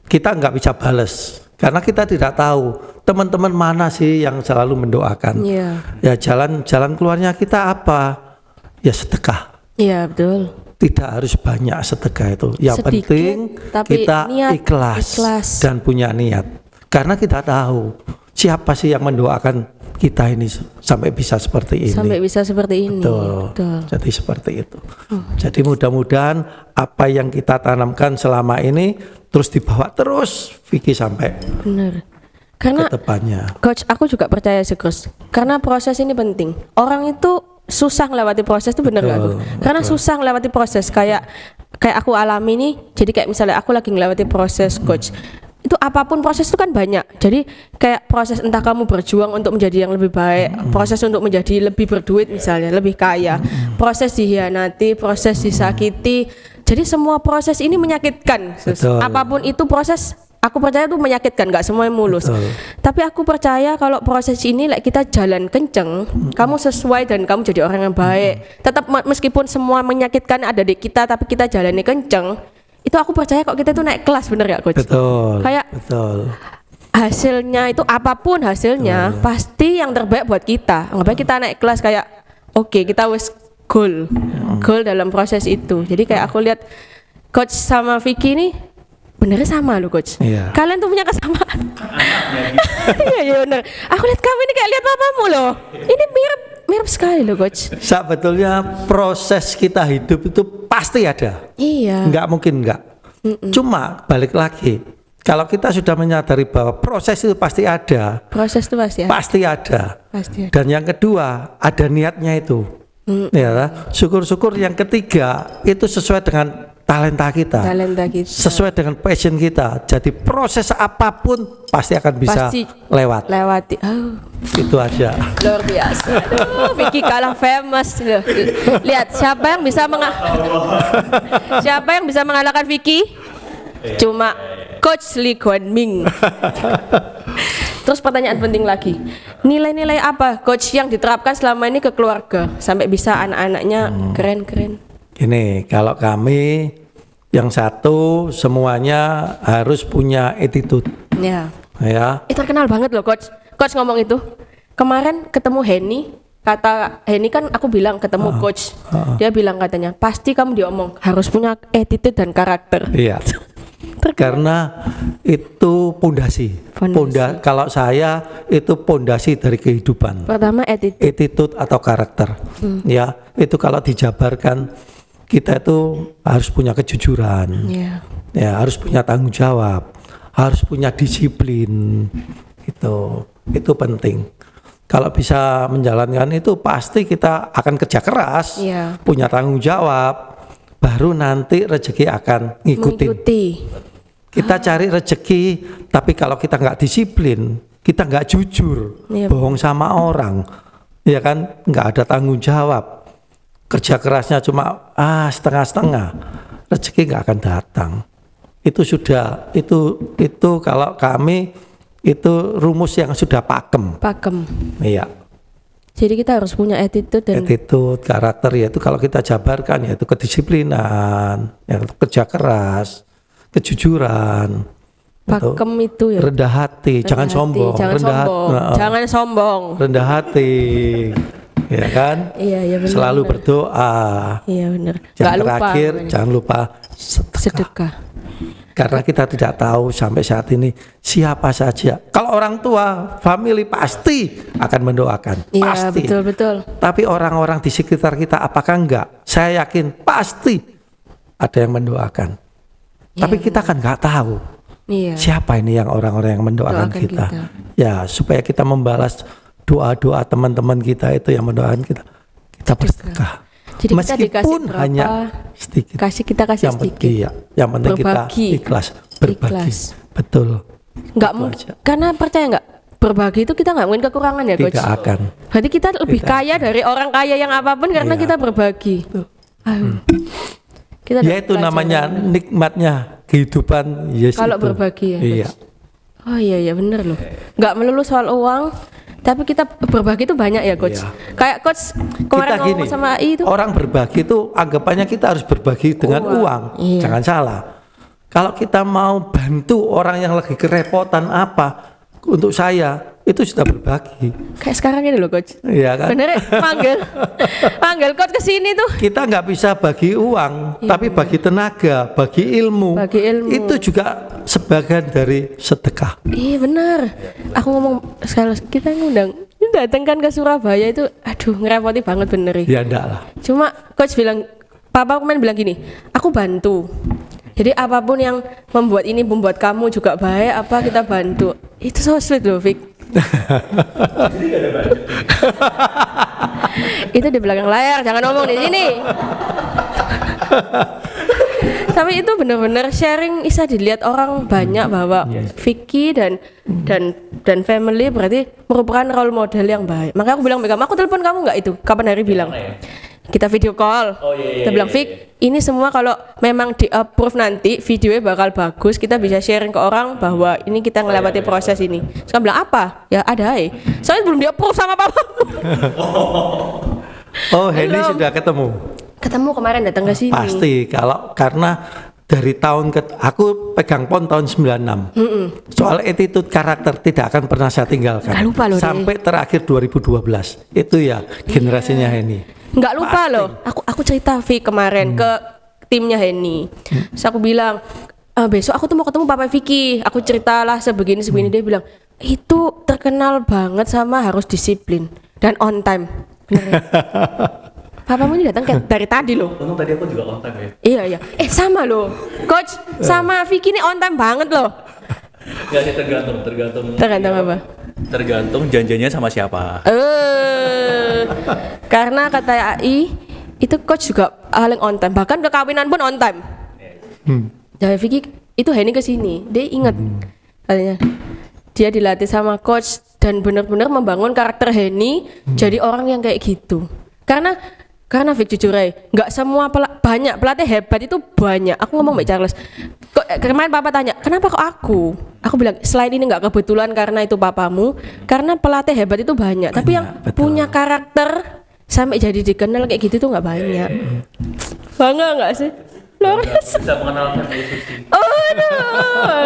kita nggak bisa bales karena kita tidak tahu teman-teman mana sih yang selalu mendoakan. Iya. Ya jalan keluarnya kita apa? Ya sedekah. Iya betul. Tidak harus banyak sedekah itu. Yang Sedikit, penting tapi kita niat, ikhlas dan punya niat. Karena kita tahu siapa sih yang mendoakan kita ini sampai bisa seperti ini. Sampai bisa seperti ini. Betul. Betul. Jadi seperti itu. Jadi mudah-mudahan apa yang kita tanamkan selama ini terus dibawa terus Vicky sampai Benar. Karena ke depannya. Coach, aku juga percaya sih, Coach. Karena proses ini penting. Orang itu susah melewati proses itu benar nggak? Betul, Karena susah melewati proses kayak aku alami nih. Jadi kayak misalnya aku lagi melewati proses, Coach. Itu apapun proses itu kan banyak. Jadi kayak proses entah kamu berjuang untuk menjadi yang lebih baik, proses untuk menjadi lebih berduit misalnya, lebih kaya, proses dihianati, proses disakiti. Jadi semua proses ini menyakitkan. Sus. Betul. Apapun itu proses, aku percaya itu menyakitkan, nggak semuanya mulus. Betul. Tapi aku percaya kalau proses ini like, kita jalan kenceng, kamu sesuai dan kamu jadi orang yang baik. Tetap meskipun semua menyakitkan ada di kita, tapi kita jalani kenceng. Itu aku percaya kok kita itu naik kelas, bener ya Coach? Betul. Kayak betul. hasilnya itu apapun hasilnya pasti yang terbaik buat kita. Nggak baik kita naik kelas kayak oke, kita wis goal dalam proses itu. Jadi kayak aku lihat coach sama Vicky ini benernya sama loh coach. Iya. Kalian tuh punya kesamaan. Iya bener. Aku lihat kamu ini kayak lihat papamu loh. Ini mirip sekali loh coach. Sebetulnya proses kita hidup itu pasti ada. Iya. Nggak mungkin nggak. Cuma balik lagi, kalau kita sudah menyadari bahwa proses itu pasti ada, Proses itu pasti ada. pasti ada. Pasti ada. Dan yang kedua, ada niatnya itu. Ya, syukur-syukur yang ketiga itu sesuai dengan talenta kita. Talenta kita. Sesuai dengan passion kita. Jadi proses apapun pasti akan bisa Pasti lewati. Oh, Itu aja. luar biasa. Aduh, Vicky kalah famous loh. Lihat siapa yang bisa mengalahkan Vicky? Cuma Coach Lee Kuan Ming. Terus pertanyaan penting lagi, nilai-nilai apa coach yang diterapkan selama ini ke keluarga sampai bisa anak-anaknya keren-keren? Ini kalau kami yang satu semuanya harus punya attitude, Ya. ya. Terkenal banget loh coach. Coach ngomong itu. Kemarin ketemu Henny, kata Henny kan aku bilang ketemu coach. Dia bilang katanya, "Pasti kamu diomong harus punya attitude dan karakter." Iya. Karena itu pondasi. Kalau saya itu pondasi dari kehidupan. Pertama Attitude atau karakter. Ya, itu kalau dijabarkan kita itu harus punya kejujuran. Ya. Ya, harus punya tanggung jawab, harus punya disiplin. Itu penting. Kalau bisa menjalankan itu pasti kita akan kerja keras, Iya. punya tanggung jawab, baru nanti rezeki akan ngikutin. Mengikuti. Kita cari rezeki, tapi kalau kita nggak disiplin, kita nggak jujur, Iya. bohong sama orang, ya kan, nggak ada tanggung jawab, kerja kerasnya cuma setengah-setengah, rezeki nggak akan datang. Itu sudah, itu kalau kami itu rumus yang sudah pakem. Iya. Jadi kita harus punya attitude dan Attitude, karakter, yaitu kalau kita jabarkan yaitu kedisiplinan, yang kerja keras, kejujuran, pakem itu ya. rendah hati, jangan sombong, Jangan sombong. rendah hati, ya kan? Iya benar. Selalu berdoa. Iya benar. Yang terakhir jangan lupa sedekah. Karena kita tidak tahu sampai saat ini siapa saja. Kalau orang tua, family pasti akan mendoakan, Iya pasti. betul. Tapi orang-orang di sekitar kita apakah enggak? Saya yakin pasti ada yang mendoakan. Tapi kita kan nggak tahu Iya. siapa ini yang orang-orang yang mendoakan Doakan kita. kita. Ya supaya kita membalas doa-doa teman-teman kita itu yang mendoakan kita. Kita bersedekah. Jadi kita dikasih Meskipun berapa, hanya sedikit. kita kasih Yang sedikit. penting, yang penting kita Berbagi. ikhlas berbagi. Ikhlas. Betul. Nggak Itu mungkin. aja. Karena percaya nggak? Berbagi itu kita nggak mungkin kekurangan ya coach. Tidak akan. Berarti kita lebih Tidak kaya dari orang kaya yang apapun karena Iya. kita berbagi. Aduh. Kita Ya dapat itu namanya pelajaran. nikmatnya kehidupan. Yes, Kalau itu. berbagi ya. Iya. Coach? Oh iya bener loh. Nggak melulu soal uang, tapi kita berbagi itu banyak ya coach. Iya. Kayak coach kemarin Kita gini, ngomong sama AI itu. orang berbagi itu anggapannya kita harus berbagi dengan uang. Iya. Jangan salah. Kalau kita mau bantu orang yang lagi kerepotan apa, untuk saya itu sudah berbagi. Kayak sekarang ini loh coach. Iya kan? Bener ya? Panggil coach ke sini tuh. Kita nggak bisa bagi uang, tapi bagi tenaga, bagi ilmu. Bagi ilmu. Itu juga sebagian dari sedekah. Iya benar. Aku ngomong sekali kita ngundang datangkan ke Surabaya itu, aduh ngerepoti banget bener ya. Ya enggak lah. Cuma coach bilang, papa kemarin bilang gini, aku bantu. Jadi apapun yang membuat kamu juga baik, apa kita bantu. Itu so sweet loh, Vic. Itu di belakang layar, jangan ngomong di sini. Tapi itu benar-benar sharing bisa dilihat orang banyak bahwa Vicky dan family berarti merupakan role model yang baik. Maka aku bilang ke kamu, aku telepon kamu nggak itu? Kapan hari bilang? Kita video call. Kita bilang, Vic, ini semua kalau memang di approve nanti videonya bakal bagus, kita bisa sharing ke orang bahwa ini kita ngelewati proses ini. Sekarang bilang apa? Ya ada soalnya belum di approve sama papa. Oh, Henny Belum. sudah ketemu. Ketemu kemarin datang ke sini. Pasti karena dari tahun aku pegang PON tahun 96. Soal attitude karakter tidak akan pernah saya tinggalkan. Nggak lupa loh, sampai terakhir 2012. Itu ya generasinya Henny. nggak lupa loh. Aku cerita Vi kemarin ke timnya Henny. Terus aku bilang, besok aku tuh mau ketemu Papa Vicky. Aku ceritalah sebegini. Dia bilang, itu terkenal banget sama harus disiplin dan on time. Bener ya? Papamu ini datang kayak dari tadi loh. Untung tadi aku juga on time ya. Iya. Sama loh. Coach sama Vicky ini on time banget loh. Nggak sih, tergantung. Tergantung apa? Tergantung janjinya sama siapa. Karena kata AI itu coach juga paling on time. Bahkan ke kawinan pun on time. Jadi Vicky itu Henny kesini, dia ingat katanya dia dilatih sama coach dan benar-benar membangun karakter Henny jadi orang yang kayak gitu. Karena Vicky jujur aja, nggak semua banyak pelatih hebat itu banyak. Aku ngomong Mbak Charles, kemarin Papa tanya, kenapa kok aku? Aku bilang selain ini nggak kebetulan karena itu papamu, karena pelatih hebat itu banyak. Tapi yang punya karakter sampai jadi dikenal kayak gitu tuh nggak banyak. Bangga nggak sih? Lores. Bisa mengenalkan Susi.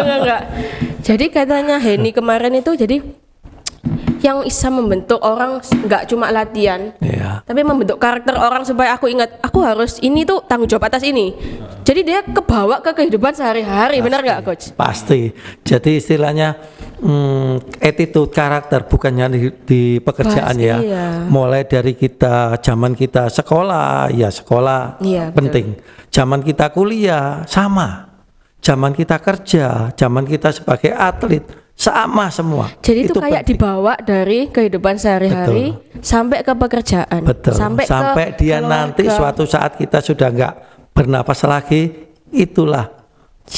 Enggak. Jadi katanya Henny kemarin itu jadi yang bisa membentuk orang nggak cuma latihan, tapi membentuk karakter orang supaya aku ingat aku harus ini tuh tanggung jawab atas ini. Jadi dia kebawa ke kehidupan sehari-hari, benar nggak coach? Pasti. Jadi istilahnya attitude karakter bukannya di pekerjaan. Pasti, ya. Mulai dari zaman kita sekolah, ya sekolah penting. Zaman kita kuliah sama. Zaman kita kerja, zaman kita sebagai atlet sama semua. Jadi itu kayak penting. Dibawa dari kehidupan sehari-hari sampai ke pekerjaan. Betul. Sampai dia keluarga. Nanti suatu saat kita sudah nggak bernapas lagi, itulah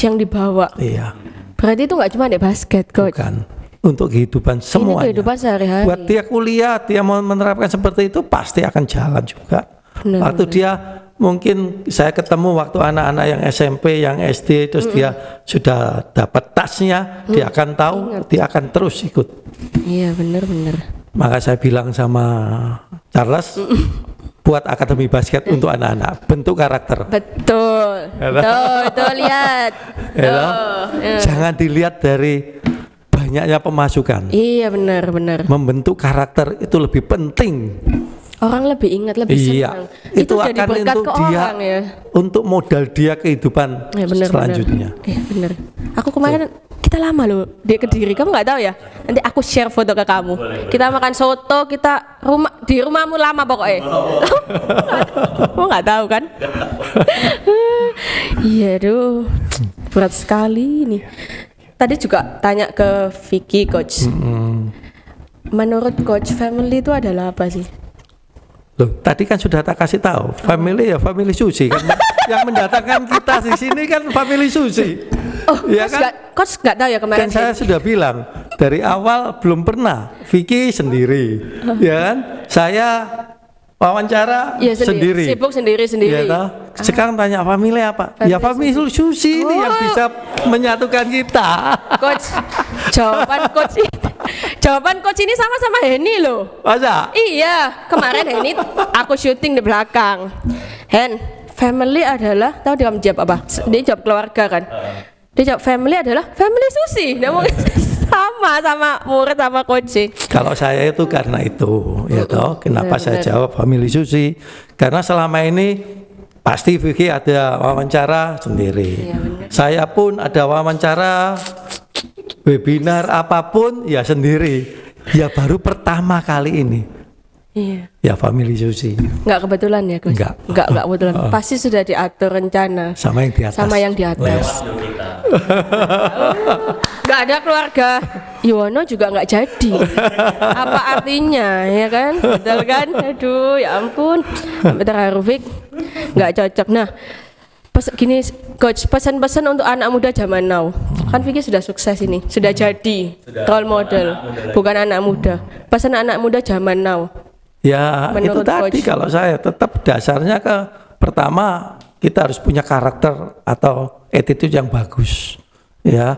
yang dibawa. Iya. Berarti itu nggak cuma di basket, coach. Bukan. Untuk kehidupan semuanya. Ini kehidupan sehari-hari. Buat dia kuliah, dia mau menerapkan seperti itu pasti akan jalan juga. Waktu dia mungkin saya ketemu waktu anak-anak yang SMP, yang SD, terus dia sudah dapat tasnya, dia akan tahu, dia akan terus ikut. Iya, benar. Maka saya bilang sama Charles, buat akademi basket untuk anak-anak, bentuk karakter. Betul. Tuh lihat. Jangan dilihat dari banyaknya pemasukan. Iya, benar. Membentuk karakter itu lebih penting. Orang lebih ingat, lebih senang. Itu akan untuk dia, ya. Untuk modal dia kehidupan selanjutnya. Iya benar. Aku kemarin kita lama loh di Kediri, kamu nggak tahu ya? Nanti aku share foto ke kamu. Boleh. Kita makan soto, kita di rumahmu lama pokoknya. Kamu nggak tahu kan? Iya aduh, berat sekali nih. Tadi juga tanya ke Vicky coach. Menurut coach, family itu adalah apa sih? Loh, tadi kan sudah tak kasih tahu, family ya family Susi kan. Yang mendatangkan kita di sini kan family Susi. Ya kan? Coach nggak tahu ya kemarin. Kan saya sudah bilang dari awal belum pernah. Vicky sendiri, ya kan? Saya wawancara sendiri. Sibuk sendiri. Ya, sekarang tanya family apa? Ya family Susi ini yang bisa menyatukan kita. Coach, jawaban coach ini sama Henny loh. Masa? Iya, kemarin Henny aku syuting di belakang. Family adalah, tahu dia jawab apa? Dia jawab keluarga kan. Dia jawab family adalah family Susi. Dia mungkin sama murid sama coach. Kalau saya itu karena itu, ya toh. Kenapa saya jawab family Susi? Karena selama ini pasti Vicky ada wawancara sendiri. Iya, saya pun ada wawancara, webinar apapun ya sendiri. Ya baru pertama kali ini. Iya. Ya family Susi. Enggak kebetulan ya, Gus. Enggak kebetulan. Pasti sudah diatur rencana. Sama yang di atas. Enggak ada keluarga Yuwono juga enggak jadi. Apa artinya, ya kan? Betul kan? Aduh, ya ampun. Sampai terharu Fik. Enggak cocok. Nah, gini coach, pesan-pesan untuk anak muda zaman now. Kan Vicky sudah sukses ini, sudah jadi role model, bukan anak muda. Pesan anak muda zaman now. Ya menurut itu tadi coach. Kalau saya tetap dasarnya pertama kita harus punya karakter atau attitude yang bagus. Ya,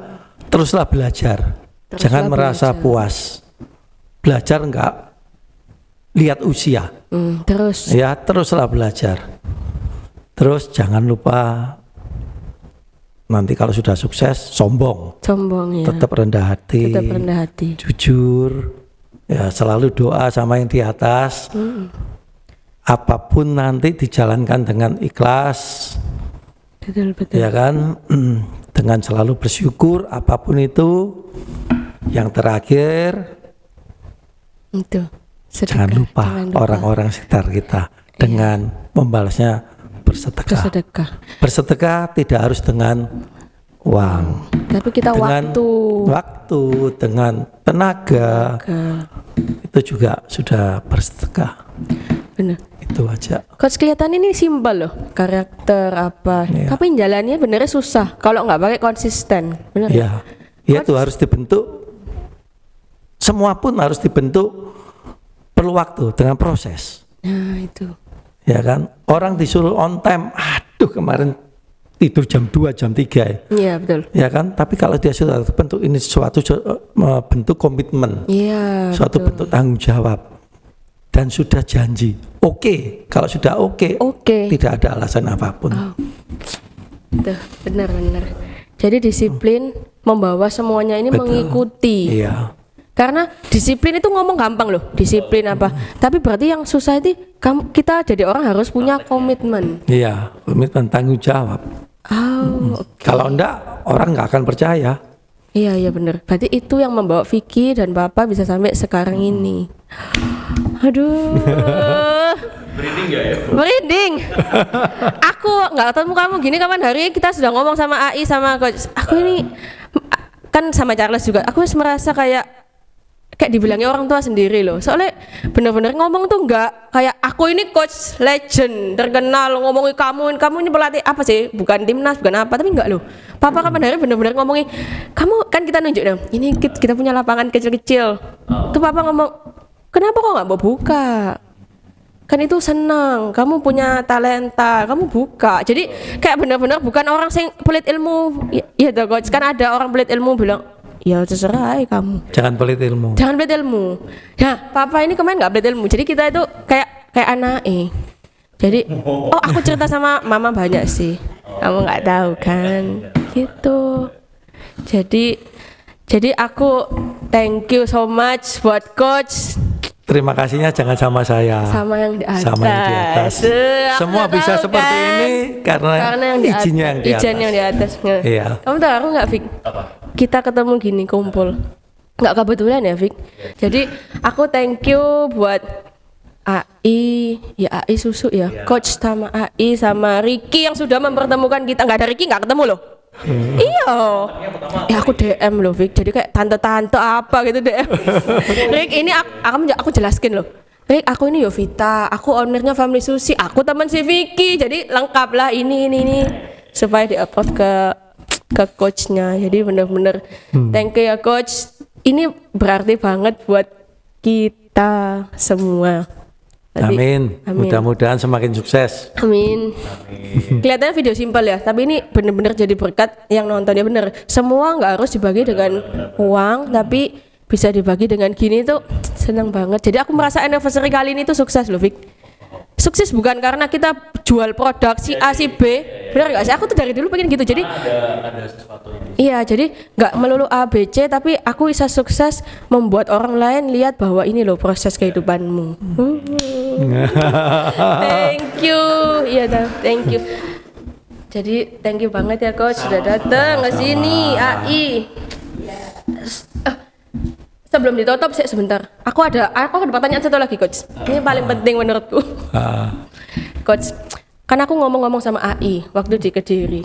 teruslah belajar. Jangan merasa puas. Belajar enggak lihat usia. Terus. Ya, teruslah belajar. Terus jangan lupa nanti kalau sudah sukses sombong ya. Tetap rendah hati. Jujur. Ya, selalu doa sama yang di atas. apapun nanti dijalankan dengan ikhlas, Betul. ya kan, dengan selalu bersyukur apapun itu. Yang terakhir, Itu. jangan lupa orang-orang sekitar kita dengan membalasnya bersedekah. Bersedekah tidak harus dengan uang, Tapi kita dengan waktu, dengan tenaga, itu juga sudah bersedekah. Benar. Itu aja. Coach kelihatan ini simpel loh, karakter apa. Iya. Tapi jalannya benernya susah kalau nggak pakai konsisten. Benar. Ya, itu harus dibentuk. Semua pun harus dibentuk, perlu waktu dengan proses. Nah itu. Ya kan, orang disuruh on time, aduh kemarin tidur jam 2, jam 3 ya. Iya betul. Ya kan, tapi kalau dia sudah bentuk ini suatu bentuk komitmen, Iya. suatu bentuk tanggung jawab, dan sudah janji, oke. Kalau sudah oke, tidak ada alasan apapun. Tuh, benar. Jadi disiplin membawa semuanya ini Betul. mengikuti. Iya. Karena disiplin itu ngomong gampang loh, disiplin apa. Tapi berarti yang susah itu kita jadi orang harus punya komitmen. Iya, komitmen tanggung jawab. Kalau enggak, orang nggak akan percaya. Iya benar. Berarti itu yang membawa Vicky dan Papa bisa sampai sekarang ini. Aduh. Merinding gak ya? Merinding. Aku nggak ketemu kamu gini kapan hari kita sudah ngomong sama AI sama coach. Aku ini kan sama Charles juga. Aku merasa kayak dibilangnya orang tua sendiri loh. Soalnya bener-bener ngomong tuh nggak kayak aku ini coach legend terkenal ngomongin kamu ini pelatih apa sih? Bukan timnas, bukan apa, tapi enggak loh. Papa kapan hari bener-bener ngomongin kamu kan kita nunjuk dong. Ini kita punya lapangan kecil-kecil. Tuh Papa ngomong, kenapa kok nggak mau buka? Kan itu senang, kamu punya talenta, kamu buka. Jadi kayak benar-benar bukan orang yang pelit ilmu. Iya tuh coach, kan ada orang pelit ilmu bilang, ya terserah kamu. Jangan pelit ilmu. Jangan pelit ilmu. Ya, Papa ini kemarin nggak pelit ilmu. Jadi kita itu kayak anak Jadi, aku cerita sama Mama banyak sih. Kamu nggak tahu kan? Gitu. Jadi aku thank you so much buat coach. Terima kasihnya jangan sama saya. Sama yang di atas. Sama yang di atas. Semua bisa seperti ini karena yang di izinnya yang di atas. Izin yang di atas. Iya. Kamu tahu aku nggak, Vic? Apa? Kita ketemu gini kumpul. Nggak kebetulan ya, Vic. Jadi aku thank you buat AI, ya AI Susu ya, Coach sama AI sama Ricky yang sudah mempertemukan kita. Nggak ada Ricky nggak ketemu loh. Iya. Ya aku DM loh, Vic. Jadi kayak tante-tante apa gitu DM. Rick, ini aku jelaskin loh. Rick, aku ini Yovita, aku ownernya Family Sushi, aku teman si Vicky. Jadi lengkap lah ini supaya di-upload ke coachnya. Jadi bener-bener thank you ya coach. Ini berarti banget buat kita semua. Amin. Mudah-mudahan semakin sukses. Amin. Kelihatannya video simpel ya, tapi ini benar-benar jadi berkat yang nontonnya bener. Semua nggak harus dibagi dengan uang, tapi bisa dibagi dengan gini tuh senang banget. Jadi aku merasa anniversary kali ini tuh sukses loh, Vic. Sukses bukan karena kita jual produk si A si B, benar nggak sih? Aku tuh dari dulu pengen gitu. Jadi ada sesuatu ini. iya, jadi nggak melulu A B C, tapi aku bisa sukses membuat orang lain lihat bahwa ini loh proses kehidupanmu. Thank you, iya thank you. Jadi thank you banget ya coach sudah datang ke sini AI. Sebelum ditutup sih sebentar. Aku ada pertanyaan satu lagi coach. Ini paling penting menurutku. Coach, kan aku ngomong-ngomong sama AI waktu di Kediri.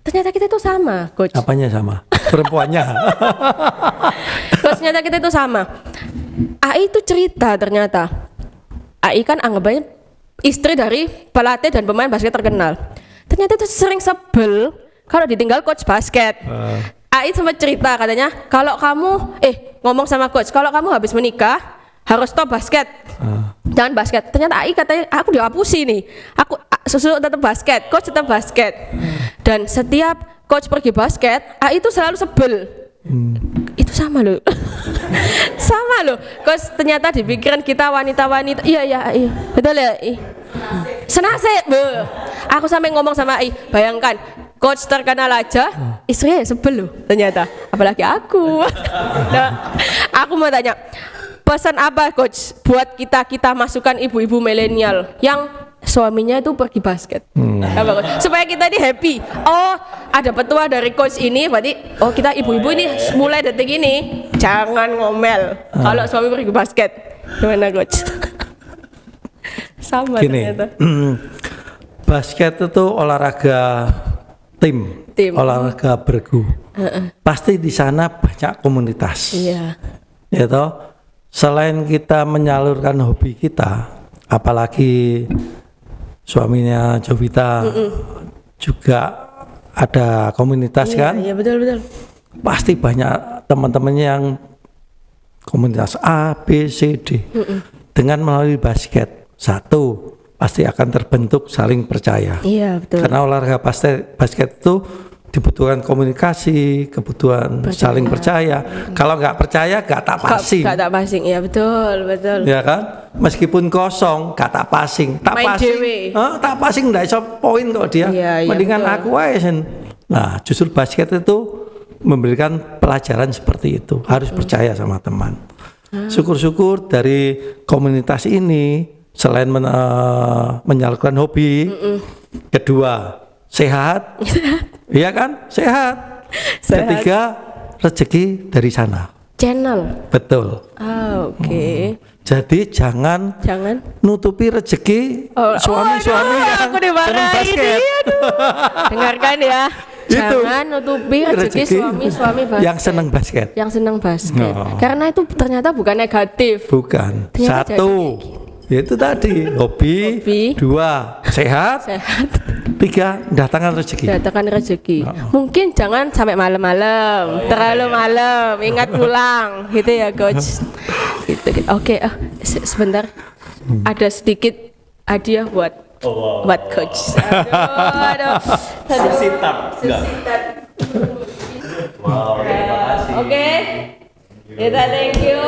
Ternyata kita itu sama, coach. Apanya sama? Perempuannya. Coach, ternyata kita itu sama. AI itu cerita ternyata. AI kan anggapannya istri dari pelatih dan pemain basket terkenal. Ternyata itu sering sebel kalau ditinggal coach basket. AI sempat cerita katanya, kalau kamu ngomong sama coach, kalau kamu habis menikah harus stop basket. Jangan basket. Ternyata AI katanya aku dihapusi nih. Aku susu tetap basket, coach tetap basket. Dan setiap coach pergi basket, AI itu selalu sebel. Itu sama loh. Sama loh. Coach ternyata di pikiran kita wanita-wanita. Iya. Betul ya? Senasib. Aku sampai ngomong sama AI, bayangkan coach terkenal aja, istrinya sebel loh ternyata, apalagi aku. Nah, aku mau tanya, pesan apa coach buat kita masukan ibu-ibu milenial yang suaminya itu pergi basket? Apa, coach? Supaya kita ini happy. Oh, ada petua dari coach ini, berarti oh kita ibu-ibu ini mulai detik ini jangan ngomel kalau suami pergi basket. Gimana coach? Sama Gini, ternyata. basket itu olahraga tim. Olahraga bergu. Pasti di sana banyak komunitas. Iya. Ya toh, selain kita menyalurkan hobi kita, apalagi suaminya Jovita juga ada komunitas kan? Iya, betul. Pasti banyak teman-temannya yang komunitas A, B, C, D. Dengan melalui basket, satu pasti akan terbentuk saling percaya. Iya, betul. Karena olahraga basket itu dibutuhkan komunikasi, kebutuhan saling percaya. Kalau nggak percaya, nggak tak passing. Gak tak passing, ya betul. Ya kan? Meskipun kosong, gak tak passing. Tak Main passing, dewe. tak passing nggak iso poin kok dia. Iya, Mendingan betul. aku aja sen. Nah, justru basket itu memberikan pelajaran seperti itu. Harus percaya sama teman. Syukur-syukur dari komunitas ini selain menyalurkan hobi, kedua sehat, iya kan? Sehat. Ketiga rezeki dari sana. Channel. Betul. Oke. Jadi jangan nutupi rezeki suami-suami yang aku senang dimarahin. basket. Dengarkan ya. Itu. Jangan nutupi rezeki suami-suami basket. Yang senang basket. Yang senang basket. Oh. Karena itu ternyata bukan negatif. Bukan. Ternyata Satu, itu tadi hobi. Dua, sehat. Tiga, datangkan rezeki. Datangkan rezeki. Mungkin jangan sampai malam-malam, terlalu malam, ingat pulang, gitu ya coach. Gitu. Oke, sebentar. Ada sedikit hadiah buat coach. Aduh. Sesitat. Oke. Kita thank you.